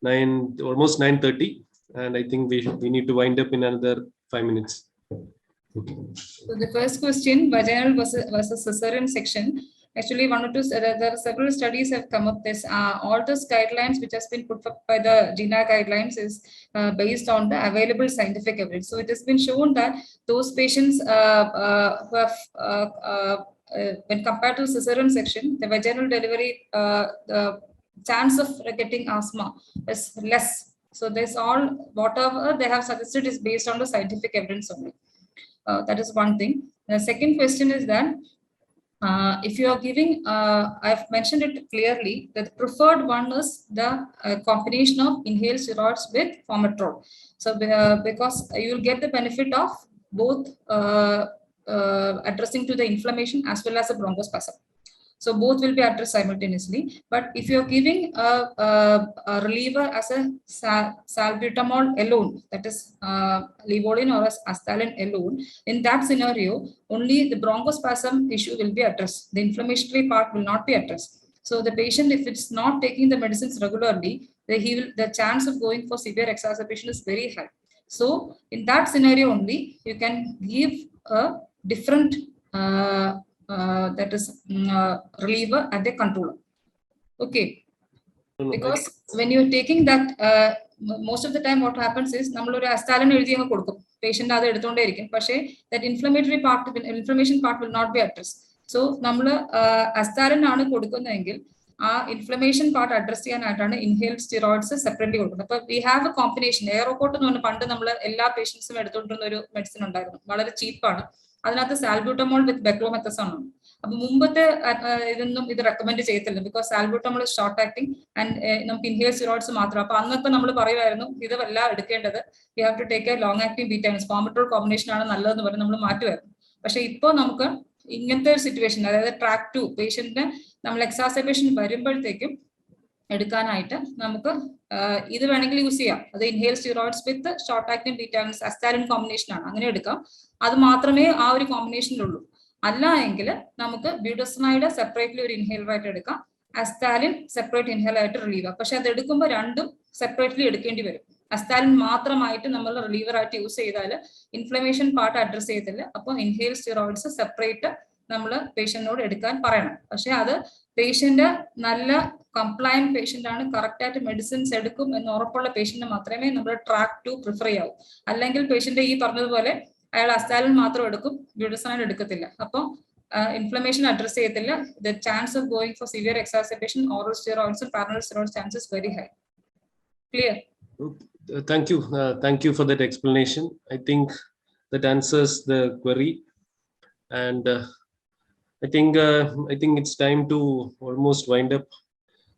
almost 9:30, and I think we need to wind up in another 5 minutes. Okay. So the first question, vaginal versus cesarean section. Actually, 1 or 2, there are several studies have come up. This all those guidelines which has been put up by the GINA guidelines is based on the available scientific evidence. So it has been shown that those patients who have when compared to cesarean section, the vaginal delivery, the chance of getting asthma is less. So this all, whatever they have suggested is based on the scientific evidence only. That is one thing. The second question is that if you are giving, I've mentioned it clearly, that the preferred one is the combination of inhaled steroids with formoterol. So because you will get the benefit of both addressing to the inflammation as well as the bronchospasm. So both will be addressed simultaneously. But if you're giving a reliever as a salbutamol alone, that is levolin or asthalin alone, in that scenario, only the bronchospasm issue will be addressed. The inflammatory part will not be addressed. So the patient, if it's not taking the medicines regularly, the chance of going for severe exacerbation is very high. So in that scenario only, you can give a different that is reliever and a controller. Okay. Because when you're taking that, most of the time what happens is nammalore asthalin ezhuthi angu kodukkum, patient adu eduttonde irikkum, പക്ഷേ that inflammation part will not be addressed. So നമ്മൾ asthalin ആണ് കൊടുക്കുന്നതെങ്കിൽ ആ inflammation part address ചെയ്യാനായിട്ടാണ് inhaled steroids separately കൊടുക്കുന്നത്. അപ്പൊ we have A combination. എയറോകോട്ട് എന്ന് പറഞ്ഞാൽ പണ്ട് നമ്മൾ എല്ലാ പേഷ്യൻസും എടുത്തുകൊണ്ടിരുന്ന ഒരു മെഡിസിൻ ഉണ്ടായിരുന്നു, വളരെ ചീപ്പാണ്. അതിനകത്ത് സാൽബ്യൂട്ടമോൾ വിത്ത് ബെക്ലോമെത്തസോൺ ആണ്. അപ്പൊ മുമ്പത്തെ ഇതൊന്നും ഇത് റെക്കമെൻഡ് ചെയ്യത്തില്ല, because salbutamol short acting and നമുക്ക് ഇൻഹേൽ സ്റ്റിറോയിഡ്സ് മാത്രം. അപ്പൊ അന്നൊക്കെ നമ്മൾ പറയുമായിരുന്നു ഇതല്ല എടുക്കേണ്ടത്, you have to take a long acting betamins, formoterol combination ആണ് നല്ലതെന്ന് പറഞ്ഞ് നമ്മൾ മാറ്റുമായിരുന്നു. പക്ഷെ ഇപ്പോൾ നമുക്ക് ഇങ്ങനത്തെ ഒരു സിറ്റുവേഷൻ, അതായത് ട്രാക്ക് 2 പേഷ്യന്റിന് നമ്മൾ എക്സാസർബേഷൻ വരുമ്പോഴത്തേക്കും എടുക്കാനായിട്ട് നമുക്ക് ഇത് വേണമെങ്കിൽ യൂസ് ചെയ്യാം. അത് inhale steroids with short acting betamins Asthalin combination ആണ്, അങ്ങനെ എടുക്കാം. അത് മാത്രമേ ആ ഒരു കോമ്പിനേഷനിലുള്ളൂ. അല്ല എങ്കിൽ നമുക്ക് ബ്യൂഡസനൈഡ് സെപ്പറേറ്റ്ലി ഒരു ഇൻഹേലർ ആയിട്ട് എടുക്കാം, അസ്താലിൻ സെപ്പറേറ്റ് ഇൻഹേലർ ആയിട്ട് റിലീവ്. പക്ഷെ അത് എടുക്കുമ്പോൾ രണ്ടും സെപ്പറേറ്റ്ലി എടുക്കേണ്ടി വരും. അസ്താലിൻ മാത്രമായിട്ട് നമ്മൾ റിലീവർ ആയിട്ട് യൂസ് ചെയ്താൽ ഇൻഫ്ലമേഷൻ പാർട്ട് അഡ്രസ് ചെയ്തില്ല. അപ്പോൾ ഇൻഹേൽ സ്റ്റിറോയിഡ്സ് സെപ്പറേറ്റ് നമ്മൾ പേഷ്യന്റിനോട് എടുക്കാൻ പറയണം. പക്ഷെ അത് പേഷ്യന്റ് നല്ല കംപ്ലയന്റ് പേഷ്യന്റ് ആണ്, കറക്റ്റ് ആയിട്ട് മെഡിസിൻസ് എടുക്കും എന്ന് ഉറപ്പുള്ള പേഷ്യന്റ് മാത്രമേ നമ്മൾ ട്രാക്ക് 2 പ്രിഫർ ചെയ്യാവൂ. അല്ലെങ്കിൽ പേഷ്യന്റ് ഈ പറഞ്ഞതുപോലെ അയാൾ അസ്താലിൻ മാത്രം എടുക്കും, ബ്യൂഡസനൈഡ് എടുക്കത്തില്ല. അപ്പോൾ ഇൻഫ്ലമേഷൻ അഡ്രസ് ചെയ്യത്തില്ല. The chance of going for severe exacerbation oral steroids parallel steroid chances very high. Clear? Thank you for that explanation. I think that answers the query, and I think it's time to almost wind up.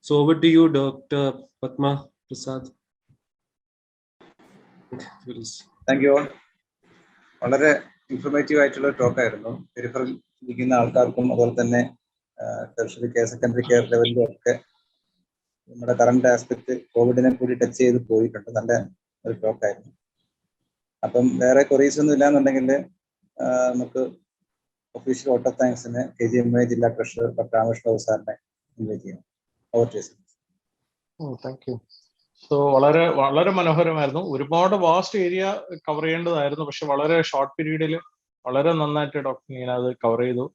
So over to you, Dr. Padma Prasad. Thank you all. വളരെ informative ആയിട്ടുള്ള talk ആയിരുന്നു. Peripheral ഇരിക്കുന്ന ആൾക്കാർക്കും അതുപോലെ തന്നെ tertiary care, secondary care ലെവലിലും ഒക്കെ നമ്മുടെ current aspect കോവിഡിനെ കൂടി ടച്ച് ചെയ്ത് പോയിട്ടുണ്ട്. നല്ല ഒരു ടോക്ക് ആയിരുന്നു. അപ്പം വേറെ ക്വറീസ് ഒന്നും ഇല്ലാന്നുണ്ടെങ്കിൽ നമുക്ക് ഒഫീഷ്യൽ വോട്ട് ഓഫ് താങ്ക്സിന് KGMOA ജില്ലാ ട്രഷറർ ഡോക്ടർ രാമകൃഷ്ണ സാറിനെ ഇൻവൈറ്റ് ചെയ്യാം. Thank you. സോ വളരെ വളരെ മനോഹരമായിരുന്നു. ഒരുപാട് വാസ്റ്റ് ഏരിയ കവർ ചെയ്യേണ്ടതായിരുന്നു, പക്ഷെ വളരെ ഷോർട്ട് പീരീഡിൽ വളരെ നന്നായിട്ട് ഡോക്ടർ നീന അത് കവർ ചെയ്തു.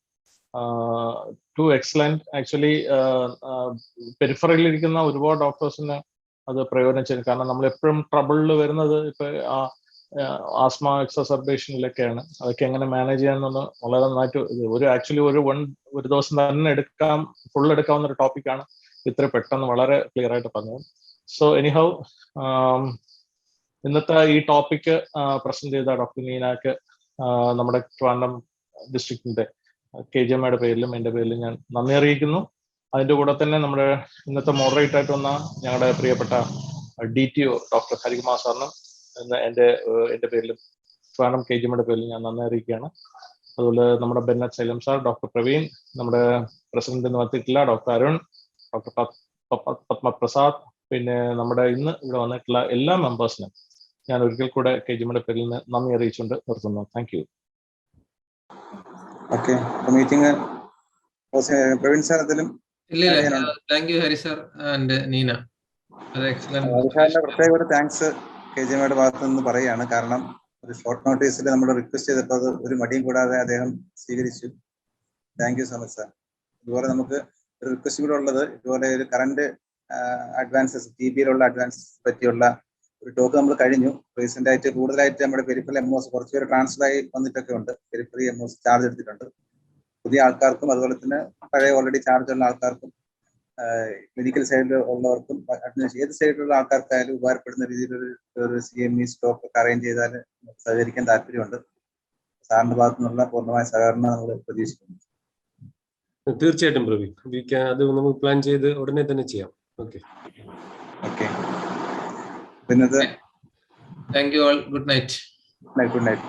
To excellent. ആക്ച്വലി പെരിഫറയിൽ ഇരിക്കുന്ന ഒരുപാട് ഡോക്ടേഴ്സിന് അത് പ്രയോജനം ചെയ്യും. കാരണം നമ്മൾ എപ്പോഴും ട്രബിളിൽ വരുന്നത് ഇപ്പൊ ആസ്മ എക്സസർബേഷനിലൊക്കെയാണ്. അതൊക്കെ എങ്ങനെ മാനേജ് ചെയ്യാമെന്നൊന്ന് വളരെ നന്നായിട്ട് ആക്ച്വലി ഒരു ദിവസം തന്നെ ഫുൾ എടുക്കാവുന്ന ഒരു ടോപ്പിക്കാണ്. ഇത്ര പെട്ടെന്ന് വളരെ ക്ലിയർ ആയിട്ട് പറഞ്ഞത്. സോ എനിഹൗ, ഇന്നത്തെ ഈ ടോപ്പിക്ക് പ്രസന്റ് ചെയ്ത ഡോക്ടർ നീനാക്ക് നമ്മുടെ ട്രിവാൻഡ്രം ഡിസ്ട്രിക്റ്റിന്റെ KGMOയുടെ പേരിലും എൻ്റെ പേരിലും ഞാൻ നന്ദി അറിയിക്കുന്നു. അതിൻ്റെ കൂടെ തന്നെ നമ്മുടെ ഇന്നത്തെ മോഡറേറ്റർ ആയിട്ട് വന്ന ഞങ്ങളുടെ പ്രിയപ്പെട്ട DTO ഡോക്ടർ ഹരികുമാർ സാറിനും എൻ്റെ പേരിലും ട്രിവാൻഡ്രം KGMOയുടെ പേരിലും ഞാൻ നന്ദി അറിയിക്കുകയാണ്. അതുപോലെ നമ്മുടെ Bennett xylem sir, doctor Praveen, നമ്മുടെ പ്രസിഡന്റ് എന്ന് വന്നിട്ടില്ല ഡോക്ടർ അരുൺ, ഡോക്ടർ പത്മ പ്രസാദ്, പിന്നെ നമ്മുടെ ഇന്ന് ഇവിടെ വന്നിട്ടുള്ള എല്ലാ മെമ്പേഴ്സിനും ഞാൻ ഒരിക്കൽ കൂടെ KGMOയുടെ പേരിൽ നിന്ന് നന്ദി അറിയിച്ചുകൊണ്ട് നിർത്തുന്നു. Thank you. Okay, meeting Praveen sir അതിലും thank you Hari sir and Neena. പ്രത്യേക ഒരു താങ്ക്സ് KGMOയുടെ ഭാഗത്ത് നിന്ന് പറയുകയാണ്. കാരണം ഒരു ഷോർട്ട് നോട്ടീസിൽ നമ്മൾ റിക്വസ്റ്റ് ചെയ്തപ്പോൾ അത് ഒരു മടിയും കൂടാതെ അദ്ദേഹം സ്വീകരിച്ചു. Thank you so much sir. ഇതുപോലെ നമുക്ക് ഒരു റിക്വസ്റ്റ് കൂടെ ഉള്ളത്, ഇതുപോലെ ഒരു കറണ്ട് അഡ്വാൻസസ് TBയിലുള്ള അഡ്വാൻസസ് പറ്റിയുള്ള ഒരു ടോക്ക് നമ്മൾ കഴിഞ്ഞു. റീസെന്റ് ആയിട്ട് കൂടുതലായിട്ട് നമ്മുടെ പെരിഫറൽ MOs കുറച്ച് പേര് ട്രാൻസ്ഫർ ആയി വന്നിട്ടൊക്കെ ഉണ്ട്. പെരിഫറി MOs ചാർജ് എടുത്തിട്ടുണ്ട്. പുതിയ ആൾക്കാർക്കും അതുപോലെ തന്നെ പഴയ ഓൾറെഡി ചാർജ് ഉള്ള ആൾക്കാർക്കും ക്ലിനിക്കൽ സൈഡിൽ ഉള്ളവർക്കും ഏത് സൈഡിലുള്ള ആൾക്കാർക്കായാലും ഉപകാരപ്പെടുന്ന രീതിയിലൊരു CME സ്റ്റോക്ക് ഒക്കെ അറേഞ്ച് ചെയ്താൽ സഹകരിക്കാൻ താല്പര്യമുണ്ട്. സാറിന്റെ ഭാഗത്തു നിന്നുള്ള പൂർണ്ണമായ സഹകരണം നമ്മൾ പ്രതീക്ഷിക്കുന്നു. തീർച്ചയായിട്ടും പ്രവീൺ, അത് നമുക്ക് പ്ലാൻ ചെയ്ത് ഉടനെ തന്നെ ചെയ്യാം. ഓക്കെ ഓക്കെ, പിന്നെ thank you all. Good night. Good night.